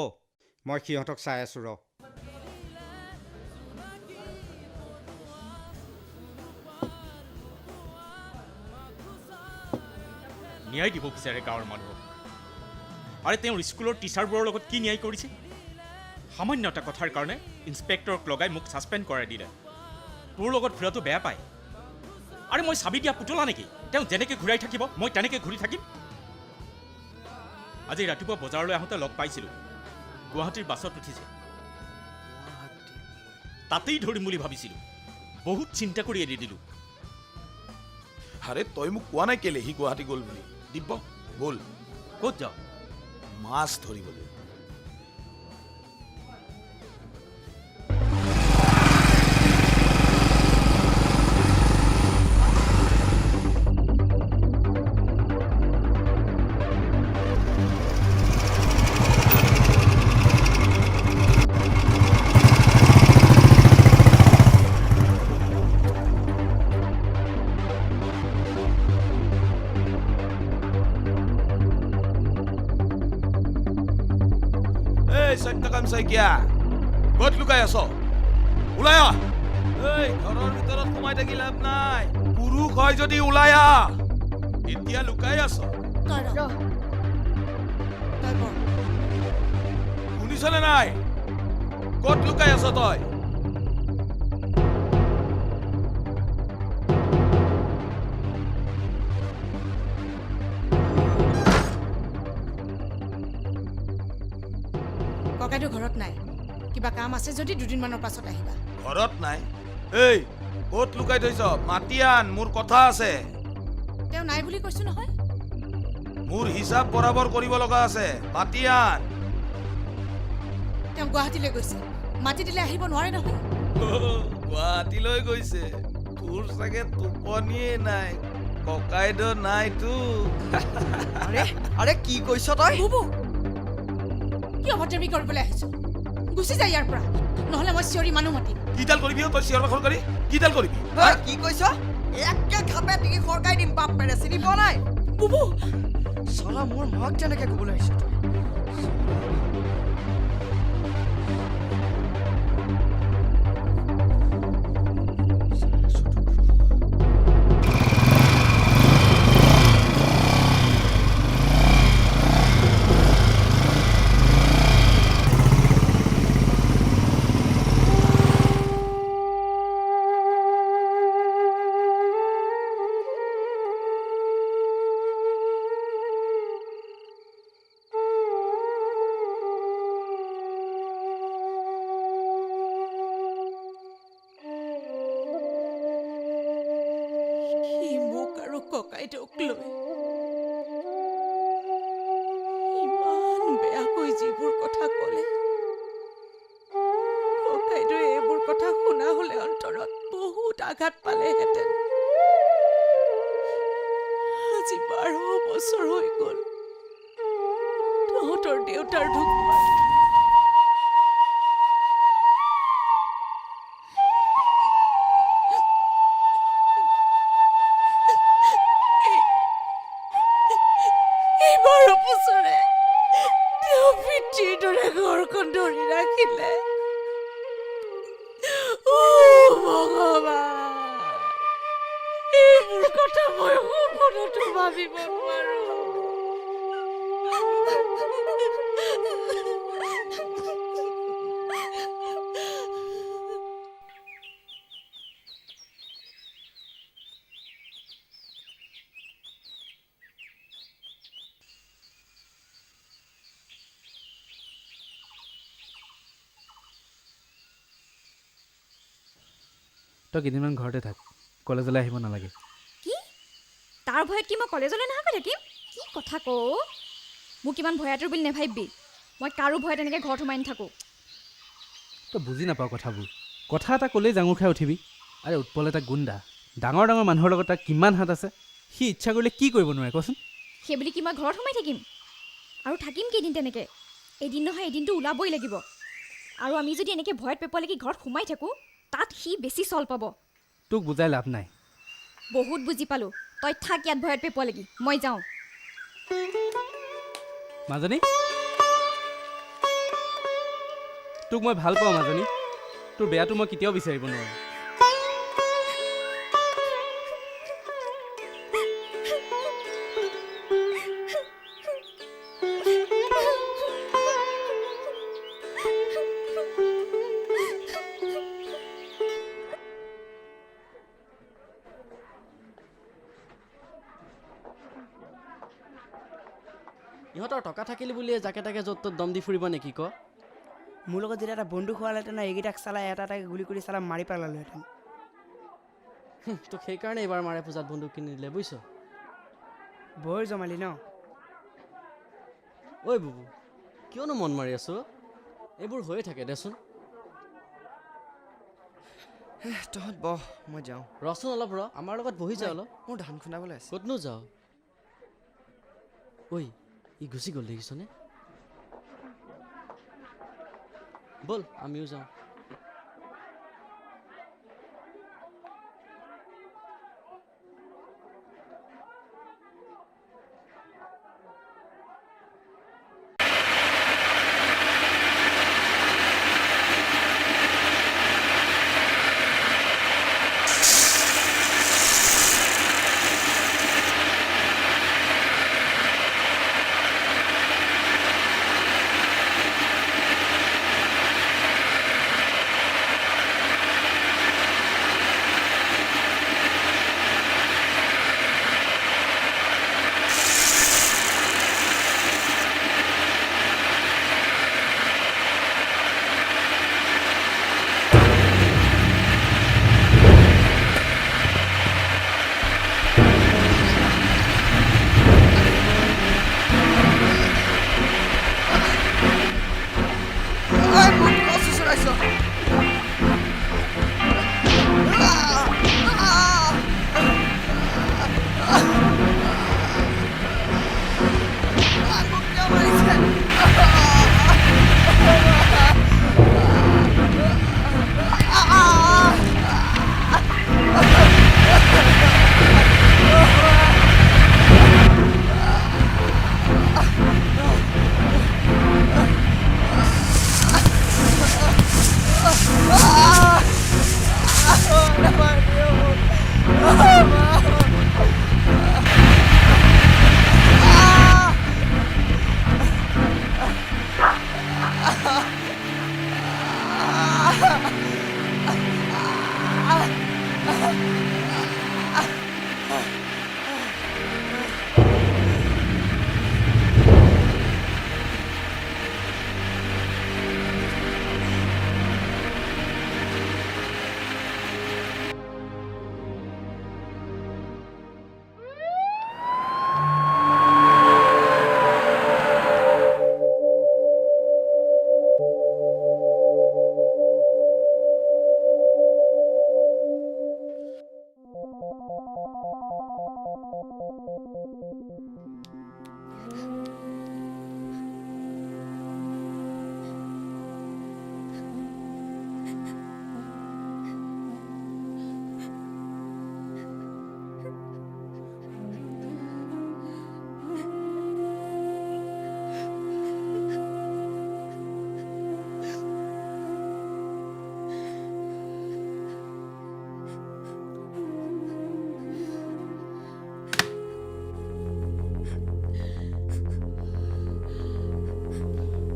মই সিহঁতক চাই আছোঁ ৰ। ন্যায় দিব বিচাৰে গাঁৱৰ মানুহক। আৰু তেওঁৰ স্কুলৰ টিচাৰবোৰৰ লগত কি ন্যায় কৰিছে? সামান্য এটা কথাৰ কাৰণে ইন্সপেক্টৰক লগাই মোক ছাছপেণ্ড কৰাই দিলে। তোৰ লগত ঘূৰাটো বেয়া পায়। আৰু মই চাবি দিয়া পুতলা নেকি? তেওঁ যেনেকৈ ঘূৰাই থাকিব মই তেনেকৈ ঘূৰি থাকিম। আজি ৰাতিপুৱা বজাৰলৈ আহোঁতে লগ পাইছিলোঁ, গুৱাহাটীৰ বাছত উঠিছে। তাতেই ধৰিম বুলি ভাবিছিলোঁ, বহুত চিন্তা কৰি এৰি দিলোঁ। আৰে তই মোক কোৱা নাই কেলে সি গুৱাহাটী গ'ল বুলি? দিব্য ব'ল। ক'ত যাওঁ? মাছ ধৰিবলৈ। সত্যকাম শইকীয়া, ক'ত লুকাই আছ? ওলাই আহ। এই ঘৰৰ ভিতৰত সোমাই থাকি লাভ নাই, পুৰুষ হয় যদি ওলাই আহ। এতিয়া লুকাই আছ, শুনিছনে নাই? ক'ত লুকাই আছ তই? ককাইদেউ ঘৰত নাই, কিবা কাম আছে যদি দুদিনমানৰ পাছত আহিবা। ঘৰত নাই? এই ক'ত লুকাই থৈছ? মাতি আন, মোৰ কথা আছে। তেওঁ নাই বুলি কৈছো নহয়। মোৰ হিচাপ বৰাবৰ কৰিব লগা আছে, মাতি আন। তেওঁ গুৱাহাটীলৈ গৈছে, মাতি দিলে আহিব নোৱাৰে নহয়। গুৱাহাটীলৈ গৈছে? তোৰ চাগে টোপনিয়ে নাই, ককাইদেউ নাইতো। আৰে কি কৈছ তই? বুবু কি অভদ্ৰামি কৰিবলৈ আহিছ? গুচি যায় ইয়াৰ পৰা, নহ'লে মই চিঞৰি মানুহ মাতিম। কিডাল কৰিবি তই চিঞৰ বাখৰ কৰি? কিডাল কৰিবি? কি কৈছ? একে খাপে ডিঙি খৰকাই দিম বাপ পেৰে, চিনি পোৱা নাই? বুবু চলা মোৰ মাক তেনেকে ক'বলৈ আহিছ তই? ককাইদেউক লৈ ইমান বেয়াকৈ যিবোৰ কথা ক'লে, ককাইদেউৱে এইবোৰ কথা শুনা হ'লে অন্তৰত বহুত আঘাত পালেহেঁতেন। আজি 12 বছৰ হৈ গ'ল তহঁতৰ দেউতাৰ ঢুকুৱা। ঘৰখন ধৰি ৰাখিলে। ভগৱান, এইবোৰ কথা মই সপোনতো ভাবিব নোৱাৰো। তই কেইদিনমান ঘৰতে থাক, কলেজলৈ আহিব নালাগে। কি তাৰ ভয়ত কি মই কলেজলৈ নহাকৈ থাকিম? কি কথা কওঁ? মোক ইমান ভয়াতুৰ বুলি নেভাবিবি। মই কাৰো ভয়ত এনেকৈ ঘৰত সোমাই নাথাকোঁ। তই বুজি নাপাওঁ কথাবোৰ। কথা এটা ক'লেই জাঙুৰ খাই উঠিবি। আৰে উৎপল এটা গুণ্ডা, ডাঙৰ ডাঙৰ মানুহৰ লগত তাৰ কিমান হাত আছে, সি ইচ্ছা কৰিলে কি কৰিব নোৱাৰে কচোন? সেইবুলি কি মই ঘৰত সোমাই থাকিম? আৰু থাকিম কেইদিন তেনেকৈ? এদিন নহয় এদিনটো ওলাবই লাগিব। আৰু আমি যদি এনেকৈ ভয়ত পেপোৱালৈকে ঘৰত সোমাই থাকোঁ, তাত সি বেছি চল পাব। তোক বুজাই লাভ নাই। বহুত বুজি পালোঁ। তই থাক ইয়াত ভয়ত পেপোৱালৈকে, মই যাওঁ। মাজনী, তোক মই ভাল পাওঁ মাজনী। তোৰ বেয়াটো মই কেতিয়াও বিচাৰিব নোৱাৰোঁ। ইহঁতৰ টকা থাকিলে বুলিয়ে যাকে তাকে য'ত ত'ত দম দি ফুৰিব নেকি ক? মোৰ লগত যেতিয়া এটা বন্ধু খোৱালেহেঁতেন এইকেইটাক চালাই এটা এটাকে গুলি কৰি চালাই মাৰি পেলালোহেঁতেন। তোক সেইকাৰণে এইবাৰ মাৰে পূজাত বন্দুক কিনি দিলে বুজিছ? বৰ জমালি ন? ঐ বুবু, কিয়নো মন মাৰি আছো? এইবোৰ হৈয়ে থাকে দেচোন। তহঁত বহ, মই যাওঁ। ৰচোন অলপ ৰ, আমাৰ লগত বহি যা অলপ। মোৰ ধান খুন্দাবলৈ আছে। ক'তনো যাওঁ? ঐ, ই গুচি গ'ল দেখিছনে? ব'ল আমিও যাওঁ।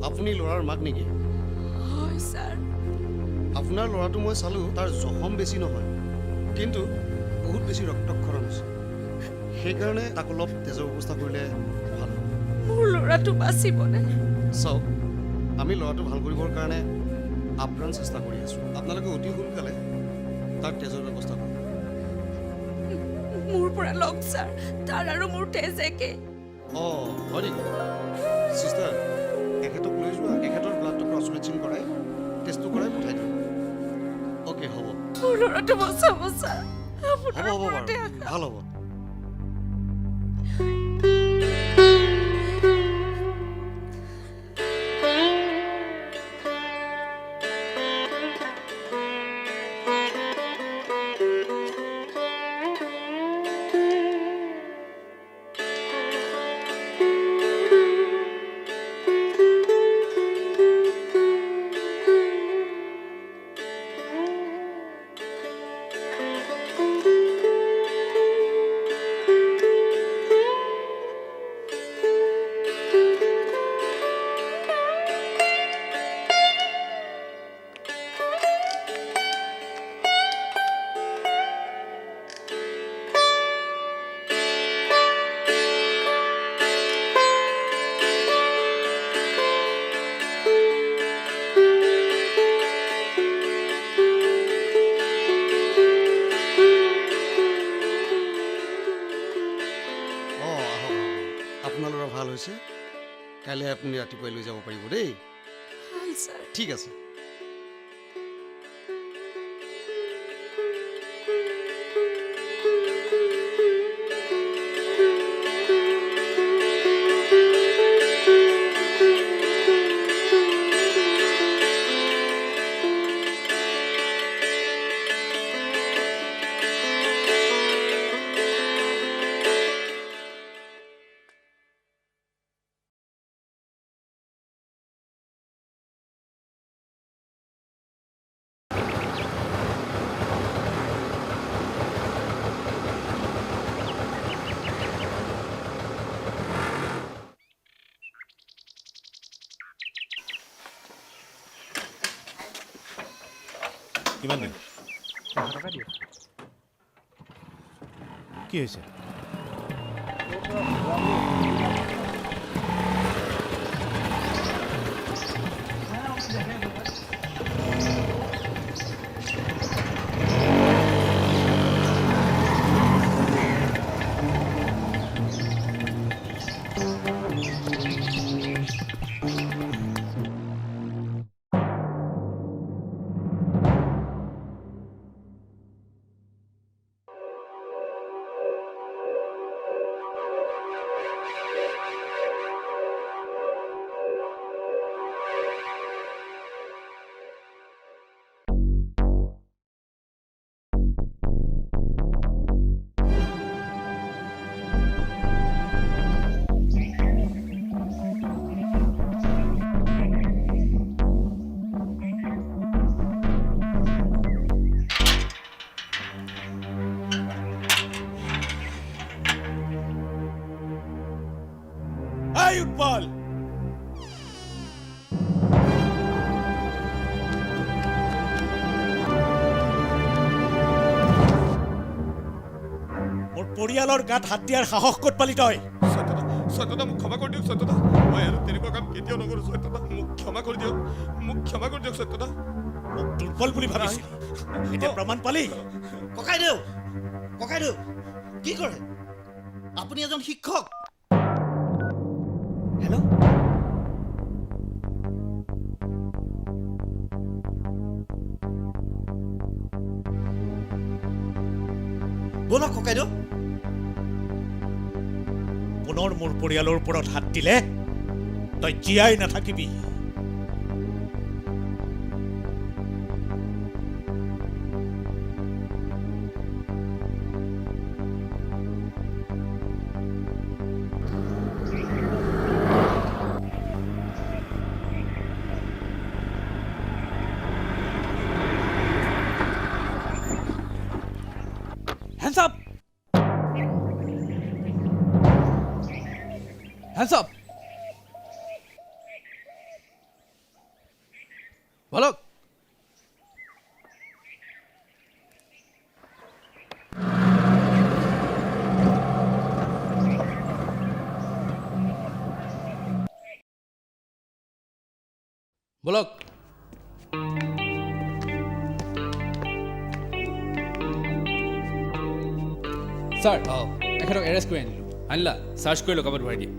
আপুনি ল'ৰাৰ মাক নেকি? হয় ছাৰ। আপোনাৰ ল'ৰাটো মই চালোঁ, তাৰ জখম বেছি নহয়, কিন্তু বহুত বেছি ৰক্তক্ষৰণ হৈছে। সেইকাৰণে তাক অলপ তেজৰ ব্যৱস্থা কৰিলে ভাল হ'ব। মোৰ ল'ৰাটো বাচিবনে? চাওক, আমি ল'ৰাটো ভাল কৰিবৰ কাৰণে আপ্ৰাণ চেষ্টা কৰি আছোঁ। আপোনালোকে অতি সোনকালে তাৰ তেজৰ ব্যৱস্থা কৰোঁ। মোৰ পৰা লওক ছাৰ, তাৰ আৰু মোৰ তেজ একে। অঁ হয় নেকি চিষ্টাৰ, এখেতক লৈ যোৱা, এখেতৰ ব্লাডটো ক্ৰছ মেচিং কৰাই টেষ্টটো কৰাই পঠাই দিম। অ'কে হ'ব মোৰ ল'ৰাটো বচাব ছাৰ, হ'ব হ'ব বাৰু ভাল হ'ব। আপোনাৰ ল'ৰা ভাল হৈছে, কাইলৈ আপুনি ৰাতিপুৱাই লৈ যাব পাৰিব দেই। ভাল ছাৰ। ঠিক আছে। কিমান দিন? 100 টকা দিয়ক। কি হৈছে? উৎপল মোৰ পৰিয়ালৰ গাত হাত দিয়াৰ সাহস ক'ত পালি তই? সত্যতা মোক ক্ষমা কৰি দিয়ক সত্যতা, মই আৰু তেনেকুৱা কাম কেতিয়াও নকৰোঁ সত্যতা, মোক ক্ষমা কৰি দিয়ক, মোক ক্ষমা কৰি দিয়ক সত্যতা। মোক দুৰ্বল বুলি ভাবিছিল, এতিয়া প্ৰমাণ পালি? ককাইদেউ, ককাইদেউ কি কৰে? আপুনি এজন শিক্ষক। হেল্ল' বলক ককাইদেউ। পুনৰ মোৰ পৰিয়ালৰ ওপৰত হাত দিলে তই জীয়াই নাথাকিবি। Hands up! Hands up! বলক। বলক। ছাৰ এখেতক এৰেষ্ট কৰি আনিলোঁ। আনিলা চাৰ্চ কৰি লগাবত ভৰাই দিয়ে।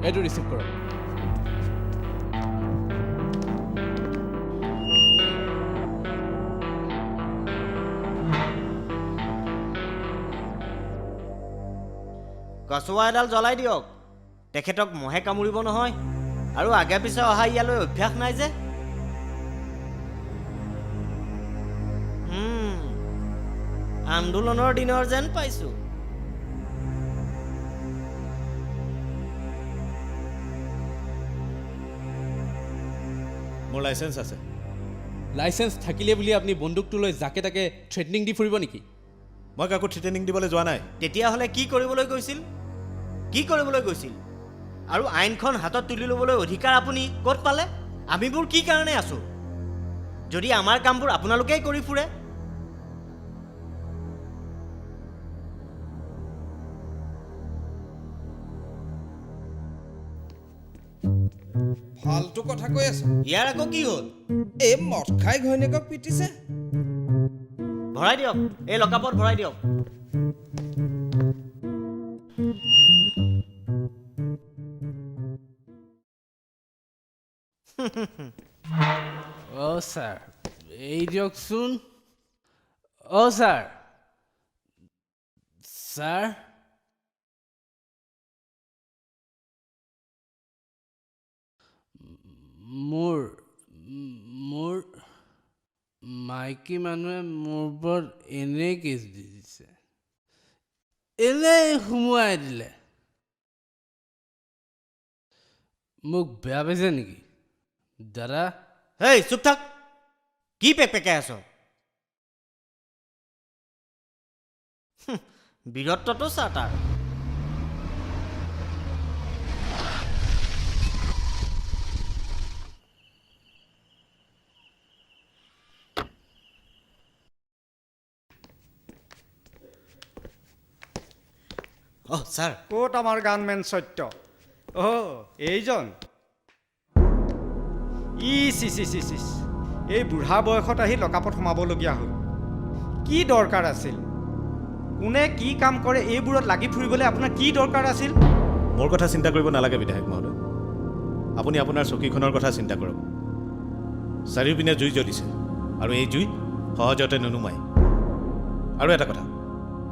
এইটো ৰিচিভ কৰক। কচুৱা এডাল জ্বলাই দিয়ক, তেখেতক মহে কামুৰিব নহয়, আৰু আগে পিছে অহা ইয়ালৈ অভ্যাস নাই যে। আন্দোলনৰ দিনৰ যেন পাইছোঁ। মোৰ লাইচেঞ্চ আছে। লাইচেঞ্চ থাকিলে বুলি আপুনি বন্দুকটো লৈ যাকে তাকে থ্ৰেটনিং দি ফুৰিব নেকি? মই কাকো থ্ৰেটেনিং দিবলৈ যোৱা নাই। তেতিয়াহ'লে কি কৰিবলৈ গৈছিল? কি কৰিবলৈ গৈছিল? আৰু আইনখন হাতত তুলি ল'বলৈ অধিকাৰ আপুনি ক'ত পালে? আমিবোৰ কি কাৰণে আছোঁ যদি আমাৰ কামবোৰ আপোনালোকেই কৰি ফুৰে? ফাল্টু কথা কৈ আছো। ইয়াৰ আকৌ কি হ'ল? এই মদ খাই ঘৈণীয়েকক পিটিছে। ভৰাই দিয়ক, এই লকাপত ভৰাই দিয়ক। অ' ছাৰ এই দিয়কচোন। অ' ছাৰ ছাৰ মোৰ মাইকী মানুহে মোৰ ওপৰত এনেই কেছ দি দিছে, এনেই সোমোৱাই দিলে। মোক বেয়া পাইছে নেকি দাদা? হেই চুপ থাক, কি পেকপেকাই আছ? বীৰত্বটো চা তাৰ। ছাৰ ক'ত আমাৰ গানমেন সত্য? এইজন ইচ এই বুঢ়া বয়সত আহি লকাপত সোমাবলগীয়া হ'ল। কি দৰকাৰ আছিল? কোনে কি কাম কৰে এইবোৰত লাগি ফুৰিবলৈ আপোনাৰ কি দৰকাৰ আছিল? মোৰ কথা চিন্তা কৰিব নালাগে বিধায়ক মহোদয়, আপুনি আপোনাৰ চকীখনৰ কথা চিন্তা কৰক। চাৰিওপিনে জুই জ্বলিছে আৰু এই জুই সহজতে নুনুমায়। আৰু এটা কথা,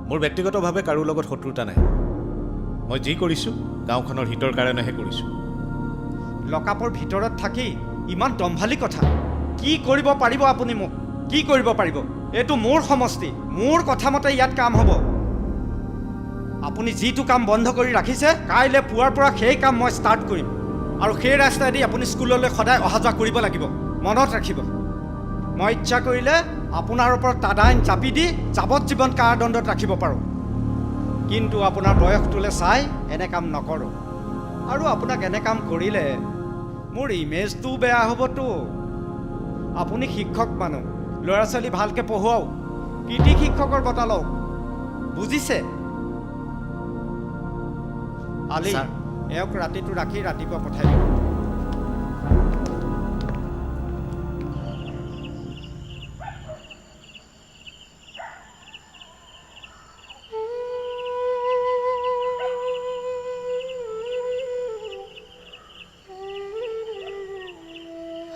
মোৰ ব্যক্তিগতভাৱে কাৰো লগত শত্ৰুতা নাই। মই যি কৰিছোঁ গাঁওখনৰ হিতৰ কাৰণেহে কৰিছোঁ। লকাপৰ ভিতৰত থাকি ইমান দম্ভালি কথা কি কৰিব পাৰিব আপুনি? মোক কি কৰিব পাৰিব? এইটো মোৰ সমষ্টি, মোৰ কথা মতে ইয়াত কাম হ'ব। আপুনি যিটো কাম বন্ধ কৰি ৰাখিছে, কাইলৈ পুৱাৰ পৰা সেই কাম মই ষ্টাৰ্ট কৰিম। আৰু সেই ৰাস্তাইদি আপুনি স্কুললৈ সদায় অহা যোৱা কৰিব লাগিব। মনত ৰাখিব, মই ইচ্ছা কৰিলে আপোনাৰ ওপৰত তাদাইন চাপি দি যাৱজ্জীৱন কাৰাদণ্ডত ৰাখিব পাৰোঁ, কিন্তু আপোনাৰ বয়সটোলৈ চাই এনে কাম নকৰোঁ। আৰু আপোনাক এনে কাম কৰিলে মোৰ ইমেজটোও বেয়া হ'বতো। আপুনি শিক্ষক মানুহ, ল'ৰা ছোৱালী ভালকৈ পঢ়ুৱাওক, কৃতি শিক্ষকৰ বঁটা লওক, বুজিছে? আলি এওঁক ৰাতিটো ৰাখি ৰাতিপুৱা পঠাই দিয়ক।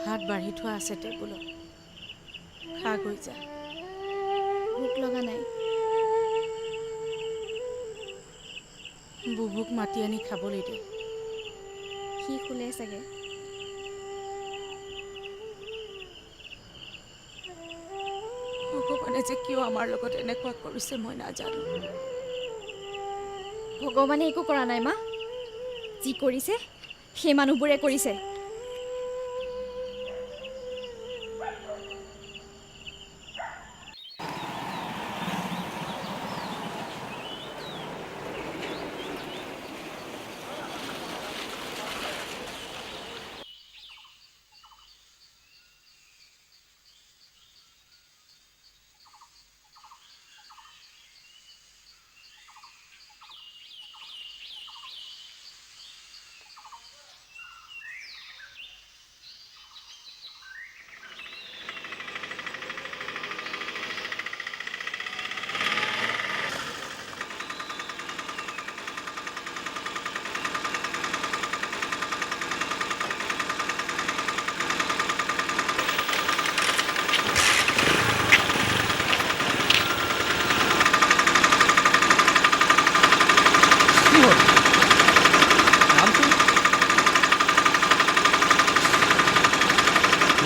হাত বাঢ়ি থোৱা আছে টেবুলত, খা গৈ যা। ভোক লগা নাই। বুবুক মাতি আনি খাবলৈ দে। সি শুলে চাগে। ভগৱানে যে কিয় আমাৰ লগত এনেকুৱা কৰিছে মই নাজানো। ভগৱানে একো কৰা নাই মা, যি কৰিছে সেই মানুহবোৰে কৰিছে।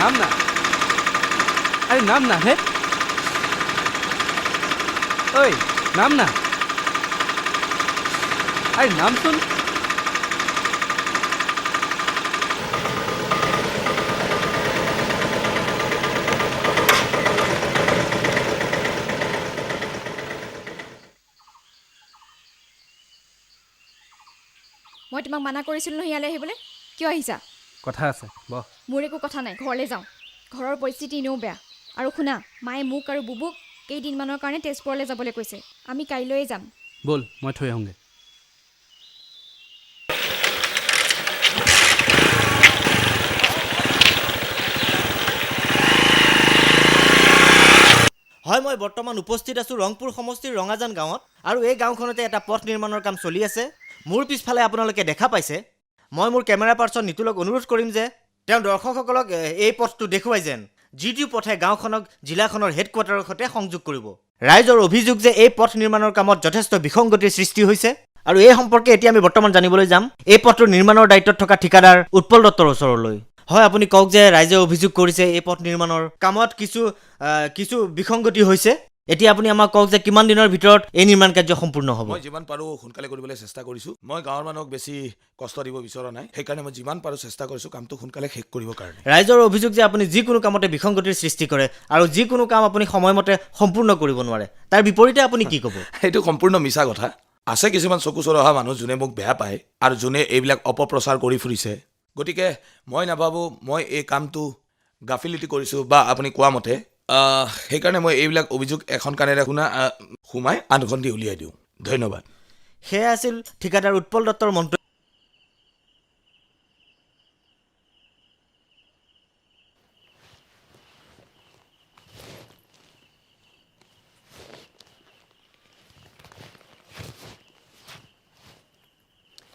নাম না আৰে নাম না হে ঐ নাম না আৰে নাম শুন মই তোমাক মানা কৰিছিলোঁ নহয় ইয়ালৈ আহিবলৈ কিয় আহিছা কথা আছে বহ মোৰ একো কথা নাই ঘৰলৈ যাওঁ ঘৰৰ পৰিস্থিতি এনেও বেয়া আৰু শুনা মায়ে মোক আৰু বুবুক কেইদিনমানৰ কাৰণে তেজপুৰলৈ যাবলৈ কৈছে আমি কাইলৈয়ে যাম ব'ল মই থৈ আহোঁগৈ হয় মই বৰ্তমান উপস্থিত আছোঁ ৰংপুৰ সমষ্টিৰ ৰঙাজান গাঁৱত আৰু এই গাঁওখনতে এটা পথ নিৰ্মাণৰ কাম চলি আছে মোৰ পিছফালে আপোনালোকে দেখা পাইছে মই মোৰ কেমেৰা পাৰ্চন নিতুলক অনুৰোধ কৰিম যে তেওঁ দৰ্শকসকলক এই পথটো দেখুৱাই যেন যিটো পথে গাঁওখনক জিলাখনৰ হেডকোৱাৰ্টাৰৰ সৈতে সংযোগ কৰিব ৰাইজৰ অভিযোগ যে এই পথ নিৰ্মাণৰ কামত যথেষ্ট বিসংগতিৰ সৃষ্টি হৈছে আৰু এই সম্পৰ্কে এতিয়া আমি বৰ্তমান জানিবলৈ যাম এই পথটোৰ নিৰ্মাণৰ দায়িত্বত থকা ঠিকাদাৰ উৎপল দত্তৰ ওচৰলৈ হয় আপুনি কওক যে ৰাইজে অভিযোগ কৰিছে এই পথ নিৰ্মাণৰ কামত কিছু বিসংগতি হৈছে এতিয়া আপুনি আমাক কওক যে কিমান দিনৰ ভিতৰত এই নিৰ্মাণ কাৰ্য সম্পূৰ্ণ হ'ব মই যিমান পাৰোঁ সোনকালে কৰিবলৈ চেষ্টা কৰিছোঁ মই গাঁৱৰ মানুহক বেছি কষ্ট দিব বিচৰা নাই সেইকাৰণে মই যিমান পাৰোঁ চেষ্টা কৰিছোঁ কামটো সোনকালে শেষ কৰিবৰ কাৰণে ৰাইজৰ অভিযোগ যে আপুনি যিকোনো কামতে বিসংগতিৰ সৃষ্টি কৰে আৰু যিকোনো কাম আপুনি সময়মতে সম্পূৰ্ণ কৰিব নোৱাৰে তাৰ বিপৰীতে আপুনি কি ক'ব সেইটো সম্পূৰ্ণ মিছা কথা আছে কিছুমান চকু চৰহা মানুহ যোনে মোক বেয়া পায় আৰু যোনে এইবিলাক অপপ্ৰচাৰ কৰি ফুৰিছে গতিকে মই নাভাবোঁ মই এই কামটো গাফিলতি কৰিছোঁ বা আপুনি কোৱা মতে সেইকাৰণে মই এইবিলাক অভিযোগ এখন কাণেৰে সোমাই আনখন দি উলিয়াই দিওঁ ধন্যবাদ সেয়া আছিল ঠিকাদাৰ উৎপল দত্তৰ মন্তব্য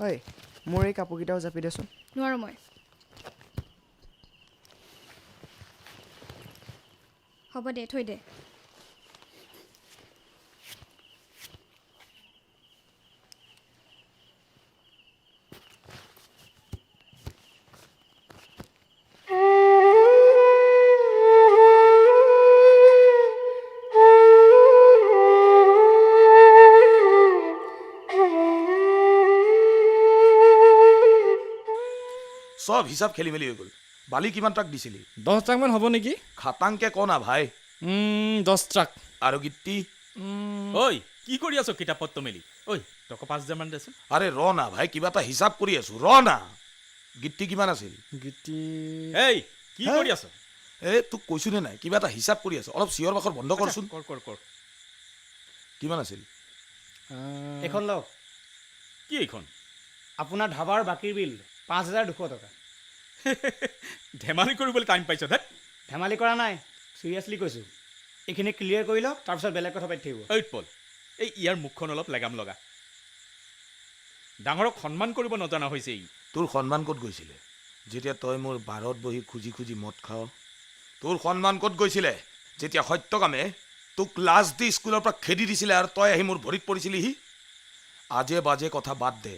ঐ মোৰ এই কাপোৰকেইটাও জাপি দেচোন নোৱাৰোঁ মই হ'ব দে থৈ দে চব হিচাপ খেলি মেলি হৈ গ'ল বালি কিমান ট্ৰাক দিছিলি 10 ট্ৰাকমান হ'ব নেকি খাটাংকে ক না ভাই 10 ট্ৰাক আৰু গিত্তি ঐ কি কৰি আছ কিতাপ পত্ৰ মেলি ঐ টকা 5000 মান দেচোন আৰে ৰ না ভাই কিবা এটা হিচাপ কৰি আছো ৰ না গিত্তি কিমান আছিল গিটি এই কি কৰি আছ তোক কৈছো নে নাই কিবা এটা হিচাপ কৰি আছো অলপ চিঞৰ বাখৰ বন্ধ কৰচোন কৰ কিমান আছিল এখন লওক কি এইখন আপোনাৰ ধাবাৰ বাকীৰ বিল 5200 টকা ধেমালি কৰিবলৈ টাইম পাইছ ধেত ধেমালি কৰা নাই চিৰিয়াছলি কৈছোঁ এইখিনি ক্লিয়াৰ কৰি লওক তাৰপিছত বেলেগ কথা পাতি থাকিব ঐ পল এই ইয়াৰ মুখখন অলপ লেগাম লগা ডাঙৰক সন্মান কৰিব নজনা হৈছে ই তোৰ সন্মান ক'ত গৈছিলে যেতিয়া তই মোৰ বাৰত বহি খুজি খুজি মদ খাৱ তোৰ সন্মান ক'ত গৈছিলে যেতিয়া সত্যকামে তোক লাজ দি স্কুলৰ পৰা খেদি দিছিলে আৰু তই আহি মোৰ ভৰিত পৰিছিলিহি আজে বাজে কথা বাদ দে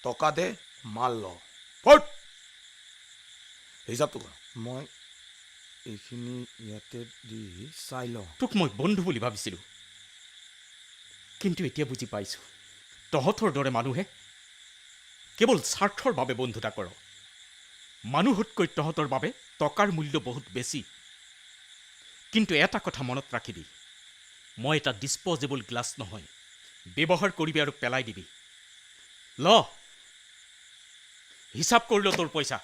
টকা দে মাল ল ফট হিচাপটো কৰ মই এইখিনি ইয়াতে দি চাই লওঁ তোক মই বন্ধু বুলি ভাবিছিলোঁ কিন্তু এতিয়া বুজি পাইছোঁ তহঁতৰ দৰে মানুহে কেৱল স্বাৰ্থৰ বাবে বন্ধুতা কৰ মানুহতকৈ তহঁতৰ বাবে টকাৰ মূল্য বহুত বেছি কিন্তু এটা কথা মনত ৰাখিবি মই এটা ডিছপ'জেবল গ্লাছ নহয় ব্যৱহাৰ কৰিবি আৰু পেলাই দিবি ল হিচাপ কৰিলোঁ তোৰ পইচা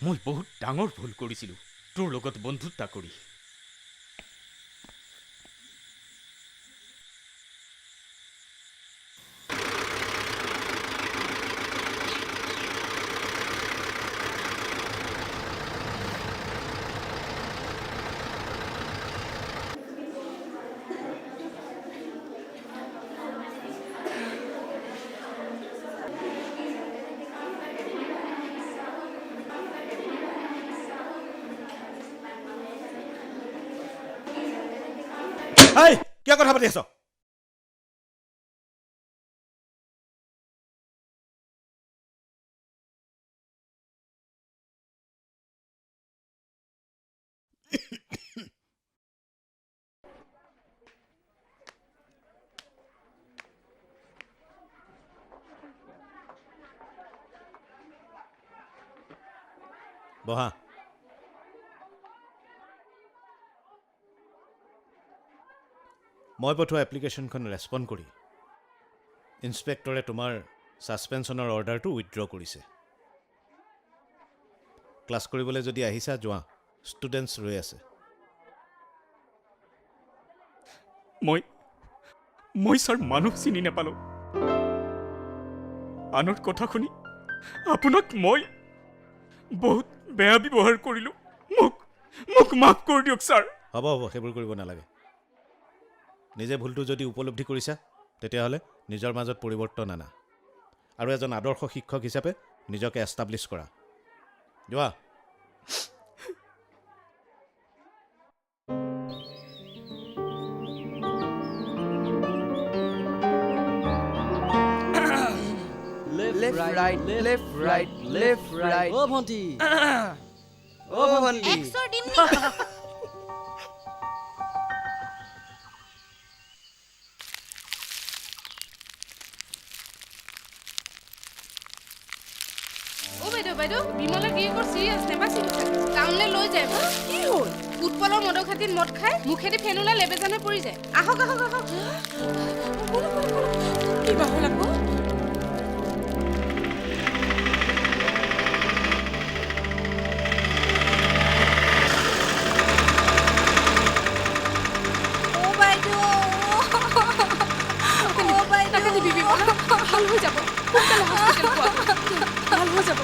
মই বহুত ডাঙৰ ভুল কৰিছিলোঁ তোৰ লগত বন্ধুত্বা কৰি কিয় কথা পাতি আছ বহা। মই পঠোৱা এপ্লিকেশ্যনখন ৰেছপণ্ড কৰি ইনস্পেক্টৰে তোমাৰ ছাছপেনশ্যনৰ অৰ্ডাৰটো উইথড্ৰ কৰিছে। ক্লাছ কৰিবলৈ যদি আহিছা যোৱা, ষ্টুডেণ্টছ ৰৈ আছে। মই ছাৰ মানুহ চিনি নাপালোঁ। আনৰ কথা শুনি আপোনাক মই বহুত বেয়া ব্যৱহাৰ কৰিলোঁ। মোক মাফ কৰি দিয়ক ছাৰ। হ'ব সেইবোৰ কৰিব নালাগে। নিজে ভুলটো যদি উপলব্ধি কৰিছা তেতিয়াহ'লে নিজৰ মাজত পৰিৱৰ্তন আনা আৰু এজন আদৰ্শ শিক্ষক হিচাপে নিজকে এষ্টাব্লিছ কৰা। যোৱা। Left, right, left, right, left, right. অ' ভণ্টি অ' ভণ্টি। বাইদেউ বিমলা গিৰিয়েকৰ চিৰিয়াছ নেবাচিব টাউনলৈ লৈ যায়। কি হ'ল? ফুটবলৰ মদৰ খাতিত মদ খাই মুখেদি ফেনুলা লেবেজানে পৰি যায়। আহক কিবা হ'ল আকৌ? ভাল হৈ যাব, ভাল হৈ যাব।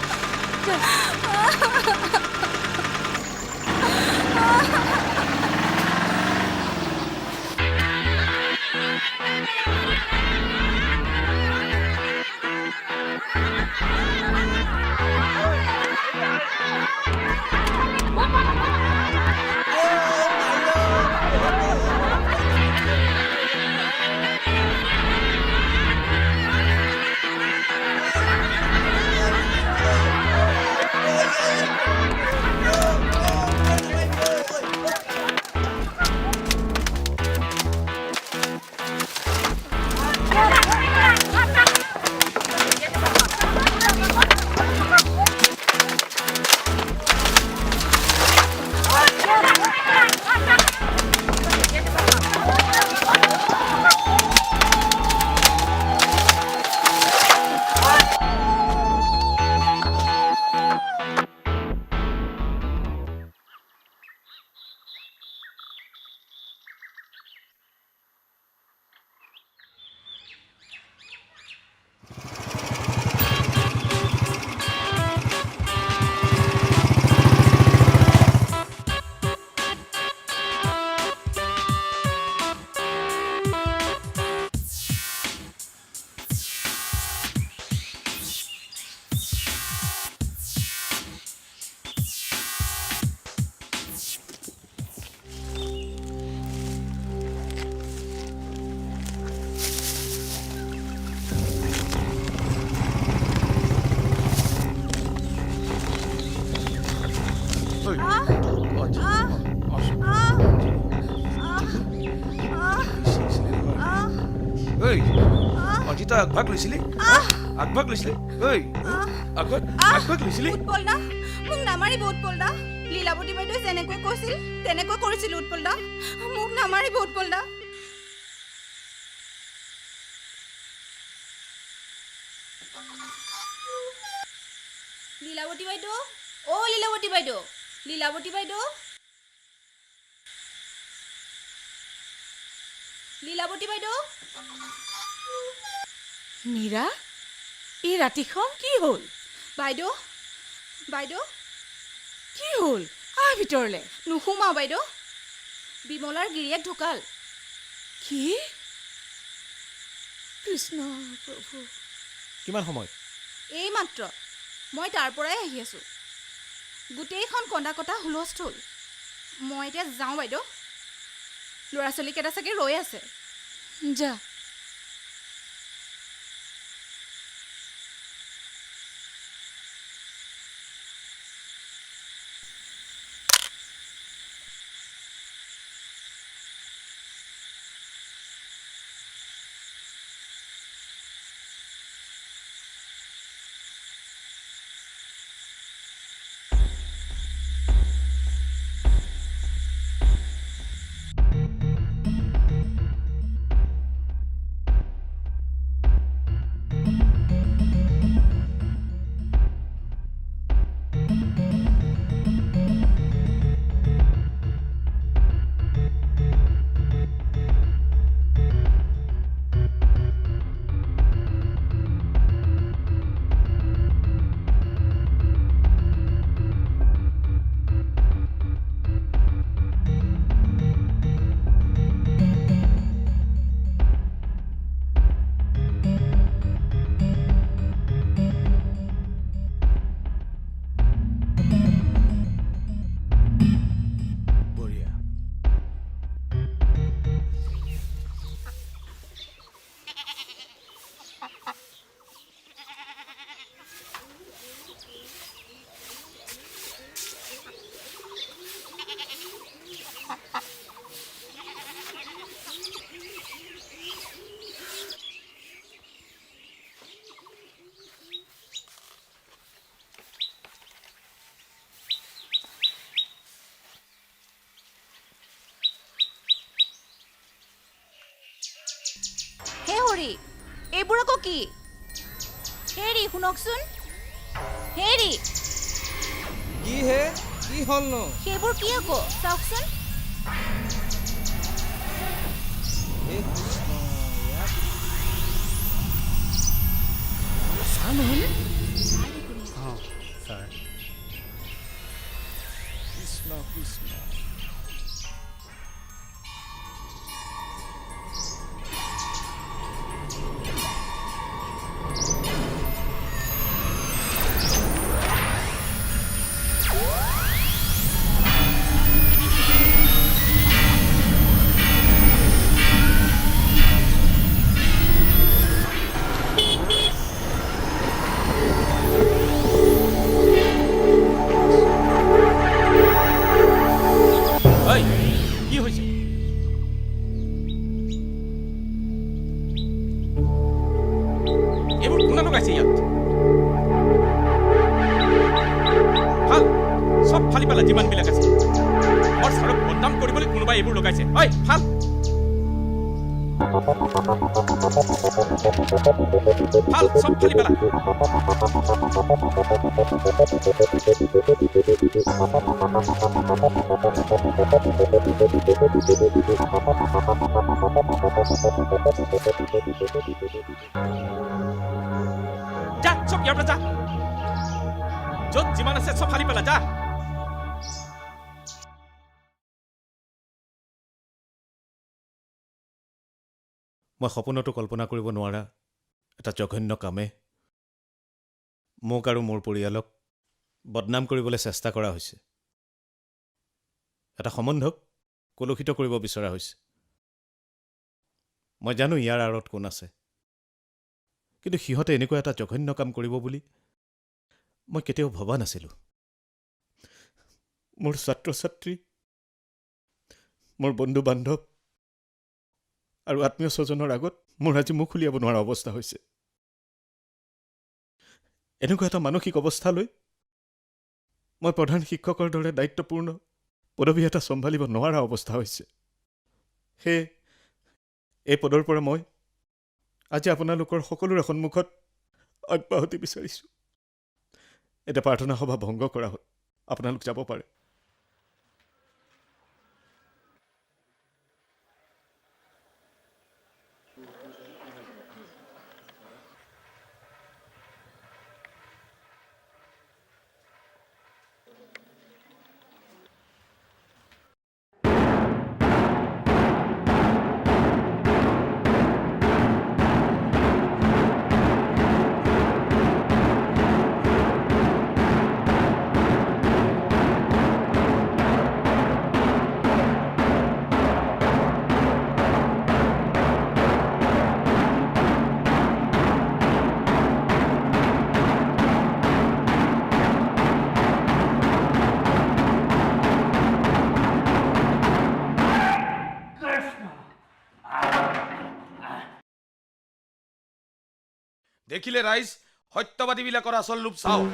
তই আগভাগ লৈছিলি? আগভাগ লৈছিলি? আগভাগ লৈছিলি? উৎপলদা মোক নামাৰিব। উৎপলদা লীলাৱতী বাইদেৱে যেনেকৈ কৈছিল তেনেকৈ কৰিছিল। উৎপলদা মোক নামাৰিব। উৎপলদা লীলাৱতী বাইদেউ, অ' লীলাৱতী বাইদেউ, লীলাৱতী বাইদেউ, লীলাৱতী বাইদেউ। মীৰা, এই ৰাতিখন কি হ'ল? বাইদেউ বাইদেউ কি হ'ল? আহ ভিতৰলৈ। নোসোমাও বাইদেউ, বিমলাৰ গিৰিয়েক ঢুকাল। কি? কৃষ্ণ প্ৰভু। কিমান সময়? এই মাত্ৰ মই তাৰ পৰাই আহি আছোঁ। গোটেইখন কন্দা কটা হুলস্থুল। মই এতিয়া যাওঁ বাইদেউ, ল'ৰা ছোৱালীকেইটা চাগে ৰৈ আছে। যা। কি হেৰি শুনকচোন হেৰি কি হে কি হ'লনো সেইবোৰ কি আকৌ চাওকচোন হে কৃষ্ণ ইয়াত চাহ নহ'লে ছাৰ কৃষ্ণ কৃষ্ণ ঐ কি হৈছে এইবোৰ কোনে লগাইছে ইয়াত ভাল চব ফালি পেলা যিমানবিলাক আছে মোৰ ছাৰক বদনাম কৰিবলৈ কোনোবাই এইবোৰ লগাইছে ঐ ভাল ভাল চব ফালি পেলা যা চব ইয়াৰ পৰা যা য'ত যিমান আছে চব ফালি পেলা যা মই সপোনতো কল্পনা কৰিব নোৱাৰা এটা জঘন্য কামে মোক আৰু মোৰ পৰিয়ালক বদনাম কৰিবলৈ চেষ্টা কৰা হৈছে এটা সম্বন্ধক কলুষিত কৰিব বিচৰা হৈছে মই জানো ইয়াৰ আঁৰত কোন আছে কিন্তু সিহঁতে এনেকুৱা এটা জঘন্য কাম কৰিব বুলি মই কেতিয়াও ভবা নাছিলোঁ মোৰ ছাত্ৰ ছাত্ৰী মোৰ বন্ধু বান্ধৱ আৰু আত্মীয় স্বজনৰ আগত মোৰ আজি মুখ উলিয়াব নোৱাৰা অৱস্থা হৈছে এনেকুৱা এটা মানসিক অৱস্থালৈ মই প্ৰধান শিক্ষকৰ দৰে দায়িত্বপূৰ্ণ পদবী এটা চম্ভালিব নোৱাৰা অৱস্থা হৈছে সেয়ে এই পদৰ পৰা মই আজি আপোনালোকৰ সকলোৰে সন্মুখত অব্যাহতি বিচাৰিছোঁ এটা প্ৰাৰ্থনা সভা ভংগ কৰা হ'ল আপোনালোক যাব পাৰে দেখিলে ৰাইজ সত্যবাদীবিলাকৰ আচল ৰূপ চাওক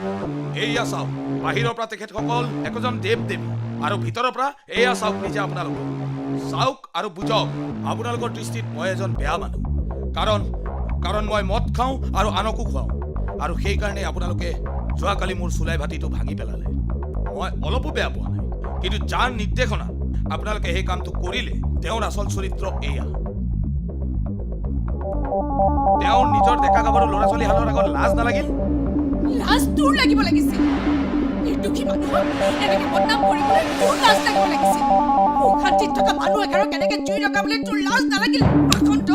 এইয়া চাওক বাহিৰৰ পৰা তেখেতসকল একোজন দেৱ দেৱী আৰু ভিতৰৰ পৰা এয়া চাওক নিজে আপোনালোক চাওক আৰু বুজক আপোনালোকৰ দৃষ্টিত মই এজন বেয়া মানুহ কাৰণ মই মদ খাওঁ আৰু আনকো খুৱাওঁ আৰু সেইকাৰণে আপোনালোকে যোৱাকালি মোৰ চুলাই ভাটিটো ভাঙি পেলালে মই অলপো বেয়া পোৱা নাই কিন্তু যাৰ নিৰ্দেশনাত আপোনালোকে সেই কামটো কৰিলে তেওঁৰ আচল চৰিত্ৰ এয়া তেওঁৰ নিজৰ ডেকা গাভৰু ল'ৰা ছোৱালীহালৰ আগত লাজ নালাগিল লাজ তোৰ লাগিব লাগিছিল নিৰ্দোষী মানুহক এনেকে বদনাম কৰিবলৈ তোৰ লাজ লাগিব লাগিছিল মুখ হাতিত থকা মানুহ এঘাৰক কেনেকে জুই লগাবলৈ তোৰ লাজ নালাগিল পাখণ্ড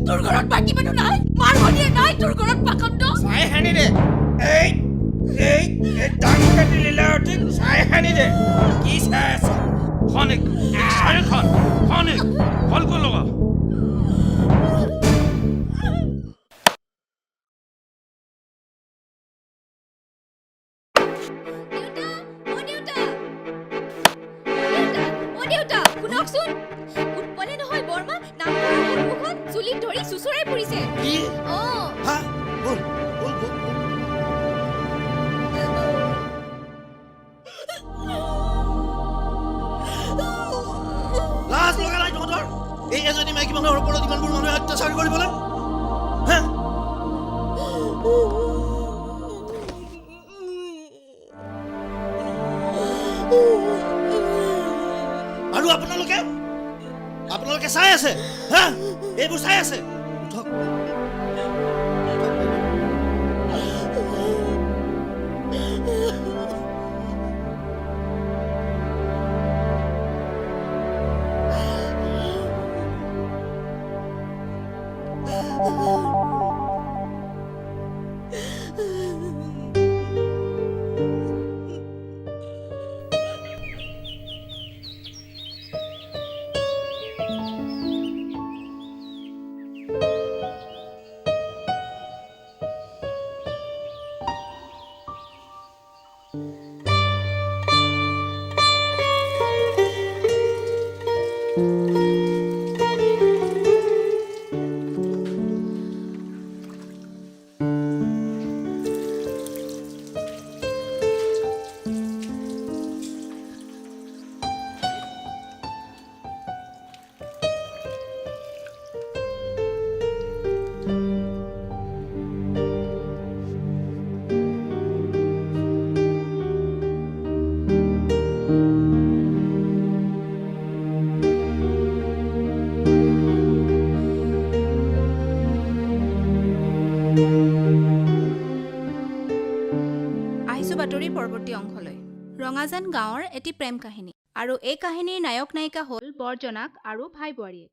তোৰ ঘৰত বাকী মানুহ নাই মাৰ ভনীয়ে নাই তোৰ ঘৰত পাখণ্ড চাই হানি দে এই ডাঙৰ লীলাৱতী চাই হানি দে কি চাই আছে খনিক চাৰিখন খনিক ফলকৈ লগা ইমানবোৰ মানুহে অত্যাচাৰ কৰিবলৈ হে আৰু আপোনালোকে চাই আছে হা এইবোৰ চাই আছে উঠক বাতৰিৰ পৰৱৰ্তী অংশলৈ ৰঙাজান গাঁৱৰ এটি প্ৰেম কাহিনী আৰু এই কাহিনীৰ নায়ক নায়িকা হ'ল বৰজনাক আৰু ভাই বোৱাৰীয়ে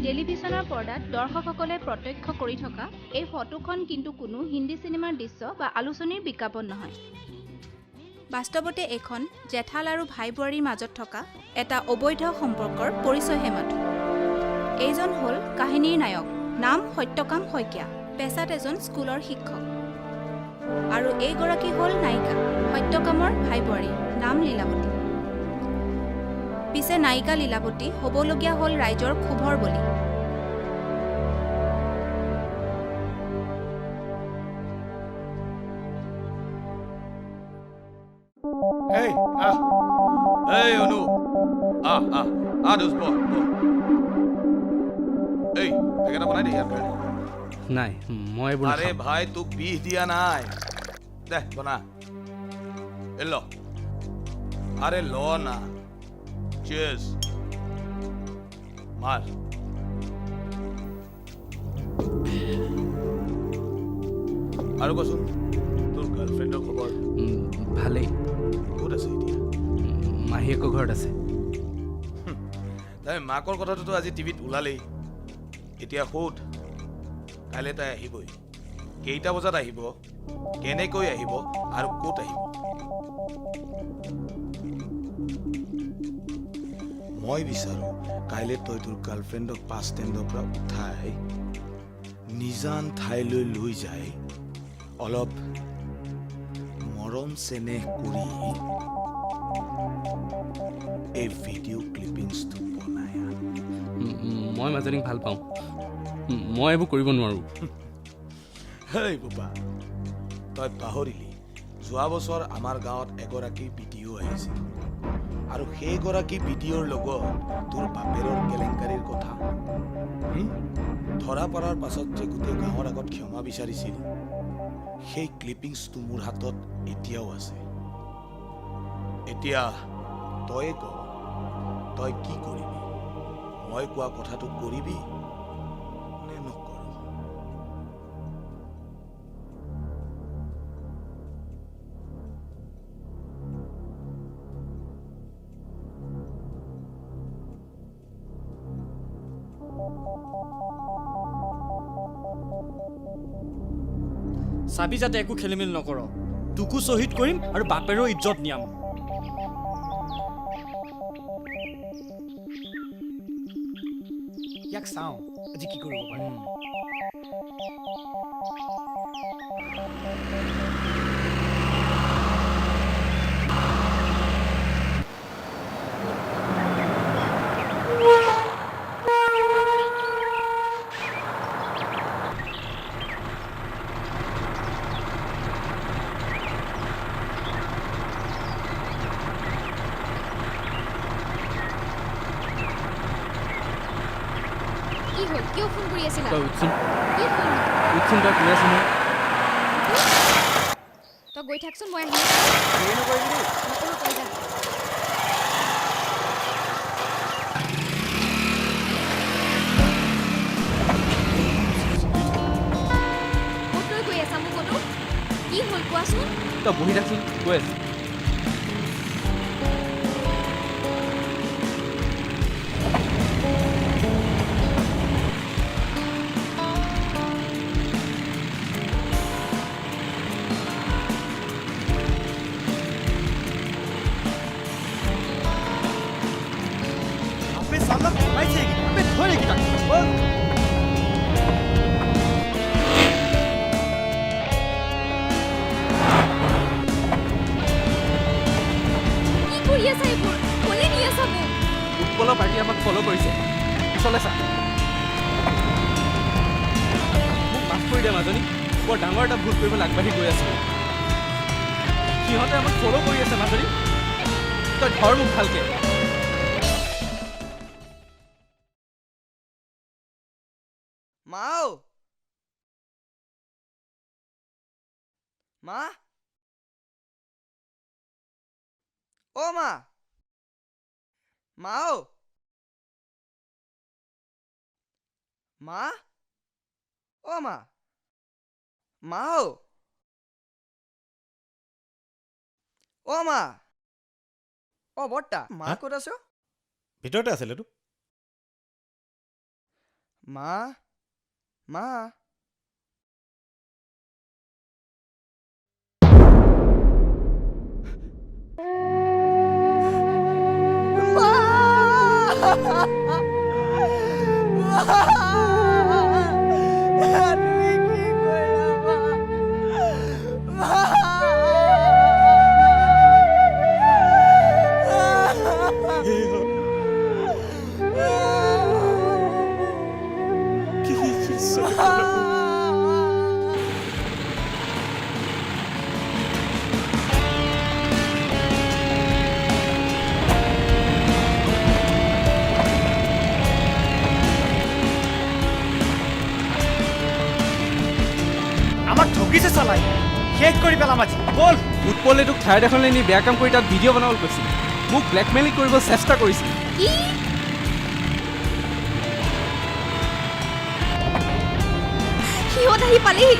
টেলিভিছনৰ পৰ্দাত দৰ্শকসকলে প্ৰত্যক্ষ কৰি থকা এই ফটোখন কিন্তু কোনো হিন্দী চিনেমাৰ দৃশ্য বা আলোচনীৰ বিজ্ঞাপন নহয় বাস্তৱতে এখন জেঠাল আৰু ভাই বোৱাৰীৰ মাজত থকা এটা অবৈধ সম্পৰ্কৰ পৰিচয়হে মাথো এইজন হ'ল কাহিনীৰ নায়ক নাম সত্যকাম শইকীয়া পেছাত এজন স্কুলৰ শিক্ষক আৰু এইগৰাকী হ'ল নায়িকা সত্যকামৰ ভাই বোৱাৰী নাম লীলাৱতী পিছে নায়িকা লীলাৱতী হ'বলগীয়া হ'ল ৰাইজৰ ক্ষোভৰ বলি Hey, hey, Anu. Dos boh. Hey, pegar apa nanti ya? নাই মই এইবোৰ আৰে ভাই তোক বিষ দিয়া নাই দে বনা এলো আৰে ল না চিয়াৰ্স মাৰ আৰু কচোন তোৰ গাৰ্লফ্ৰেণ্ডৰ খবৰ ভালেই ক'ত আছে এতিয়া মাহীয়েকৰ ঘৰত আছে তাই মাকৰ কথাটোতো আজি টিভিত ওলালেই এতিয়া সোধ কাইলৈ তাই আহিবই কেইটা বজাত আহিব কেনেকৈ আহিব আৰু ক'ত আহিব মই বিচাৰো কাইলৈ তই তোৰ গাৰ্লফ্ৰেণ্ডক বাছ ষ্টেণ্ডৰ পৰা উঠাই নিজান ঠাইলৈ লৈ যায় অলপ মৰম চেনেহ কৰি এই ভিডিঅ' ক্লিপিংছটো বনাই মই মাজনীক ভাল পাওঁ মই এইবোৰ কৰিব নোৱাৰোঁ হেই বাবা তই পাহৰিলি যোৱা বছৰ আমাৰ গাঁৱত এগৰাকী বিডিঅ' আহিছিল আৰু সেইগৰাকী বিডিঅ'ৰ লগত তোৰ বাপেৰৰ কেলেংকাৰীৰ কথা ধৰা পৰাৰ পাছত যে গোটেই গাঁৱৰ আগত ক্ষমা বিচাৰিছিল সেই ক্লিপিংছটো মোৰ হাতত এতিয়াও আছে এতিয়া তই ক তই কি কৰিবি মই কোৱা কথাটো কৰিবি নে নকৰ চাবি যাতে একো খেলি মেলি নকৰ তোকো শ্বহীদ কৰিম আৰু বাপেৰো ইজ্জত নিয়াম ইয়াক চাওঁ আজি কি কৰিব পাৰে কিয় ফোন কৰি আছিলা তই উঠচোন কি হ'ল উঠচোন তই কৈ আছো নহয় তই গৈ থাকচোন মই আহি দেৰি নকৰিবি দেই। নকৰোঁ তই যা ক'ত তই গৈ আছা মোক ক'তো কি হ'ল কোৱাচোন তই বহি থাকচোন কৈ আছো अबे साला ऐसे अबे थोड़े की तक बोल কি কৰি আছা এইবোৰ ক'লে নি আছা মোক উৎপলৰ পাৰ্টি আমাক ফ'ল' কৰিছে পিছলৈ চা মোক মাফ কৰি দে মাজনী বৰ ডাঙৰ এটা ভুল কৰিবলৈ আগবাঢ়ি গৈ আছোঁ সিহঁতে আমাক ফ'ল' কৰি আছে মাজনী তই ধৰ মোক ভালকৈ মাও মা অ মা মাও মা অ মা মাও অ মা অ বৰ্তা মা হা? ক'ত আছো ভিতৰতে আছিলেতো মা মা তুমি কি কৰিলা আমাক ঠগিছে চালাই শেষ কৰি পেলাম আজি বল উৎপলে তোক ঠাইত এখনলৈ নি বেয়া কাম কৰি তাত ভিডিঅ' বনাবলৈ কৈছিল মোক ব্লেকমেইলিং কৰিব চেষ্টা কৰিছিল কি সিহঁত আহি পালেহি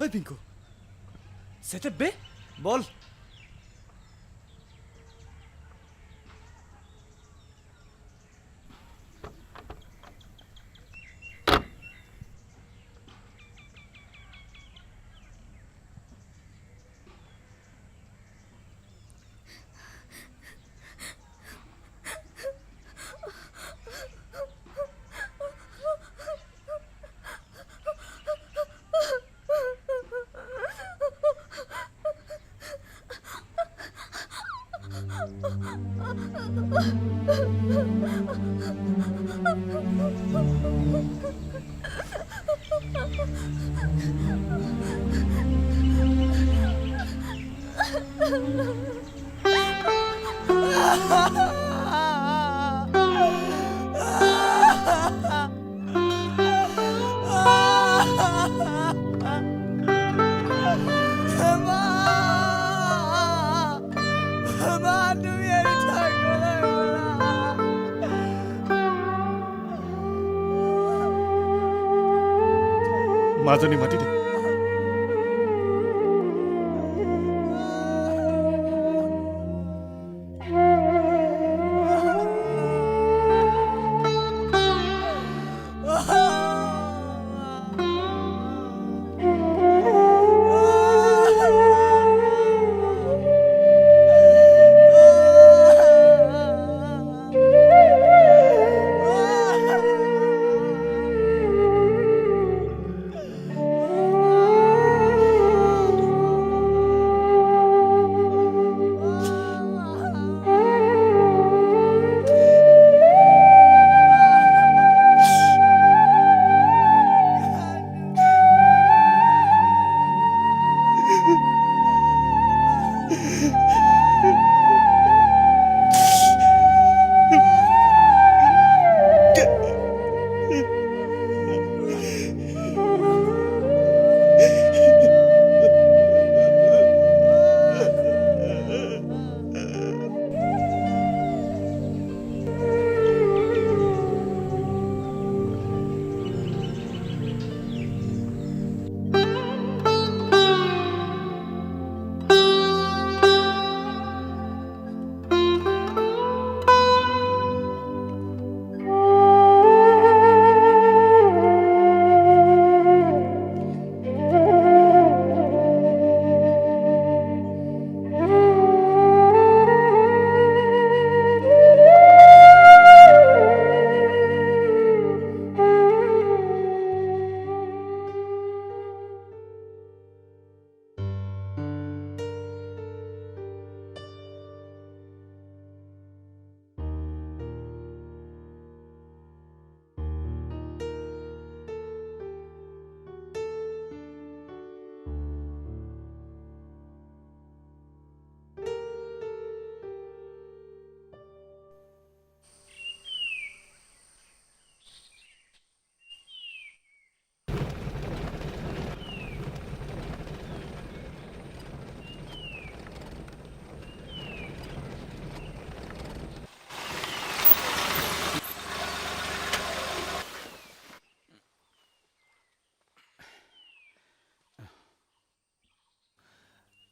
ওই পিংকু সেটআপ বে বল মাজনী মাতি দে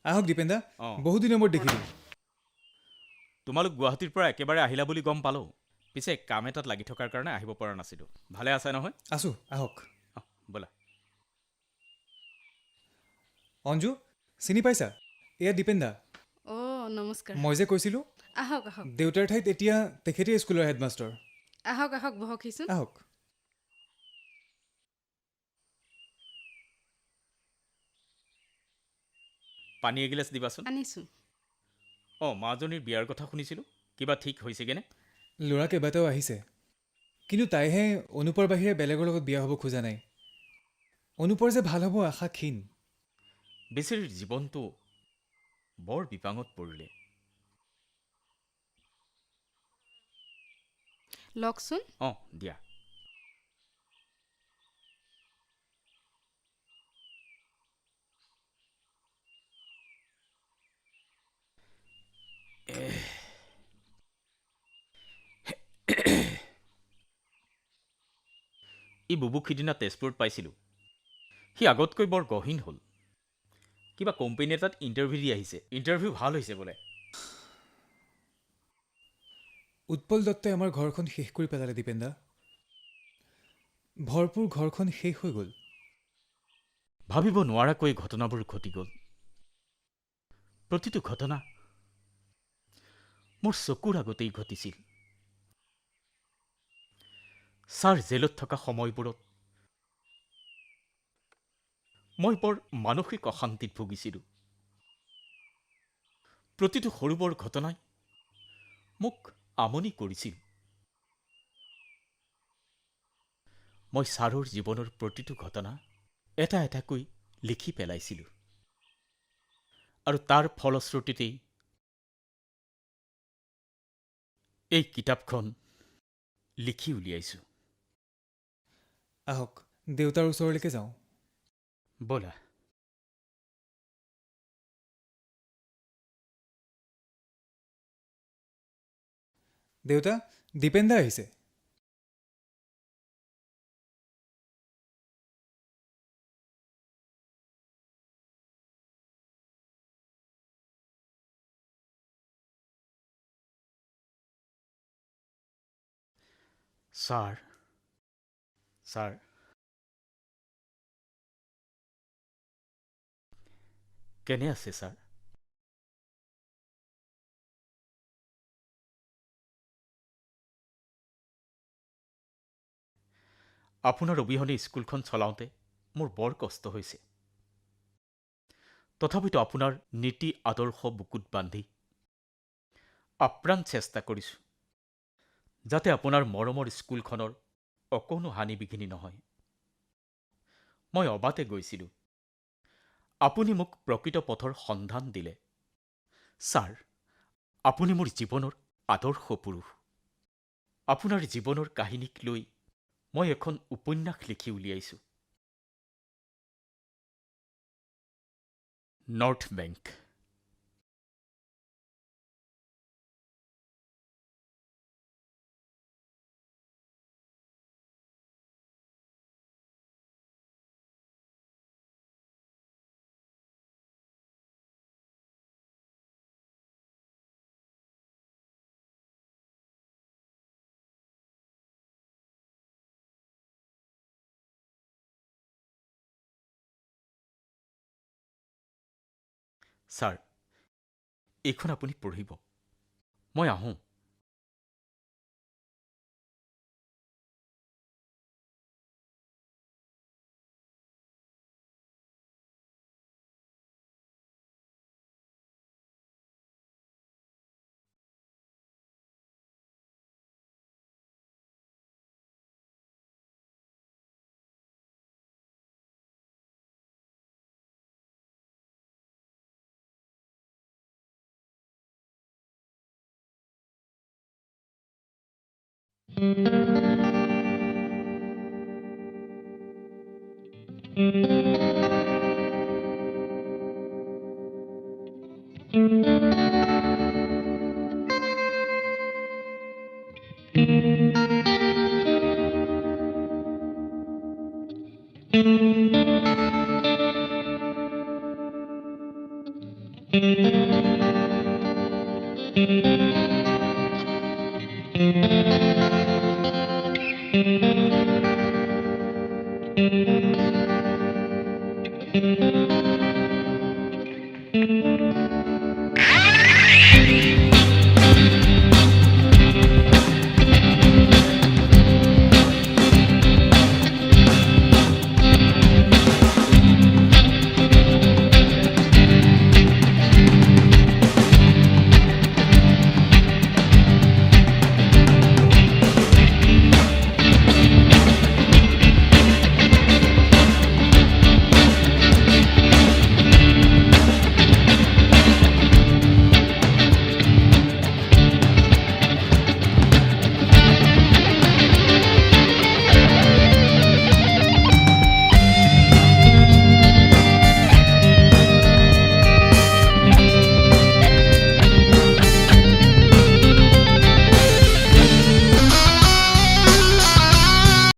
আহক দীপেন দা অঁ বহুত দিনৰ মূৰত দেখিলোঁ তোমালোক গুৱাহাটীৰ পৰা একেবাৰে আহিলা বুলি গম পালোঁ পিছে কাম এটাত লাগি থকাৰ কাৰণে আহিব পৰা নাছিলোঁ ভালে আছে নহয় আছোঁ আহক ব'লা অঞ্জু চিনি পাইছা এয়া দীপেন দা অঁ নমস্কাৰ মই যে কৈছিলোঁ আহক আহক দেউতাৰ ঠাইত এতিয়া তেখেতেই স্কুলৰ হেডমাষ্টাৰ আহক আহক বহকহিচোন আহক পানী এগিলাচ দিবাচোন আনিছোঁ অঁ মাজনীৰ বিয়াৰ কথা শুনিছিলোঁ কিবা ঠিক হৈছেগৈনে ল'ৰা কেইবাটাও আহিছে কিন্তু তাইহে অনুপৰ বাহিৰে বেলেগৰ লগত বিয়া হ'ব খোজা নাই অনুপৰ যে ভাল হ'ব আশা ক্ষীণ বেচেৰীৰ জীৱনটো বৰ বিপাঙত পৰিলে লওকচোন অঁ দিয়া ই বুবুক সিদিনা তেজপুৰত পাইছিলোঁ সি আগতকৈ বৰ গহীন হ'ল কিবা কোম্পানী এটাত ইণ্টাৰভিউ দি আহিছে ইণ্টাৰভিউ ভাল হৈছে বোলে উৎপল দত্তই আমাৰ ঘৰখন শেষ কৰি পেলালে দীপেন দা ভৰপূৰ ঘৰখন শেষ হৈ গ'ল ভাবিব নোৱাৰাকৈ ঘটনাবোৰ ঘটি গ'ল প্ৰতিটো ঘটনা মোৰ চকুৰ আগতেই ঘটিছিল ছাৰ জেলত থকা সময়বোৰত মই বৰ মানসিক অশান্তিত ভুগিছিলোঁ প্ৰতিটো সৰু বৰ ঘটনাই মোক আমনি কৰিছিল মই ছাৰৰ জীৱনৰ প্ৰতিটো ঘটনা এটা এটাকৈ লিখি পেলাইছিলোঁ আৰু তাৰ ফলশ্ৰুতিতেই এই কিতাপখন লিখি উলিয়াইছোঁ আহক দেউতাৰ ওচৰলৈকে যাওঁ ব'লা দেউতা দীপেন দা আহিছে ছাৰ ছাৰ কেনে আছে ছাৰ আপোনাৰ অবিহনে স্কুলখন চলাওঁতে মোৰ বৰ কষ্ট হৈছে তথাপিতো আপোনাৰ নীতি আদৰ্শ বুকুত বান্ধি আপ্ৰাণ চেষ্টা কৰিছোঁ যাতে আপোনাৰ মৰমৰ স্কুলখনৰ অকণো হানি বিঘিনি নহয় মই অবাতে গৈছিলোঁ আপুনি মোক প্ৰকৃত পথৰ সন্ধান দিলে ছাৰ আপুনি মোৰ জীৱনৰ আদৰ্শ পুৰুষ আপোনাৰ জীৱনৰ কাহিনীক লৈ মই এখন উপন্যাস লিখি উলিয়াইছোঁ নৰ্থ বেংক ছাৰ এইখন আপুনি পঢ়িব মই আহোঁ Thank you.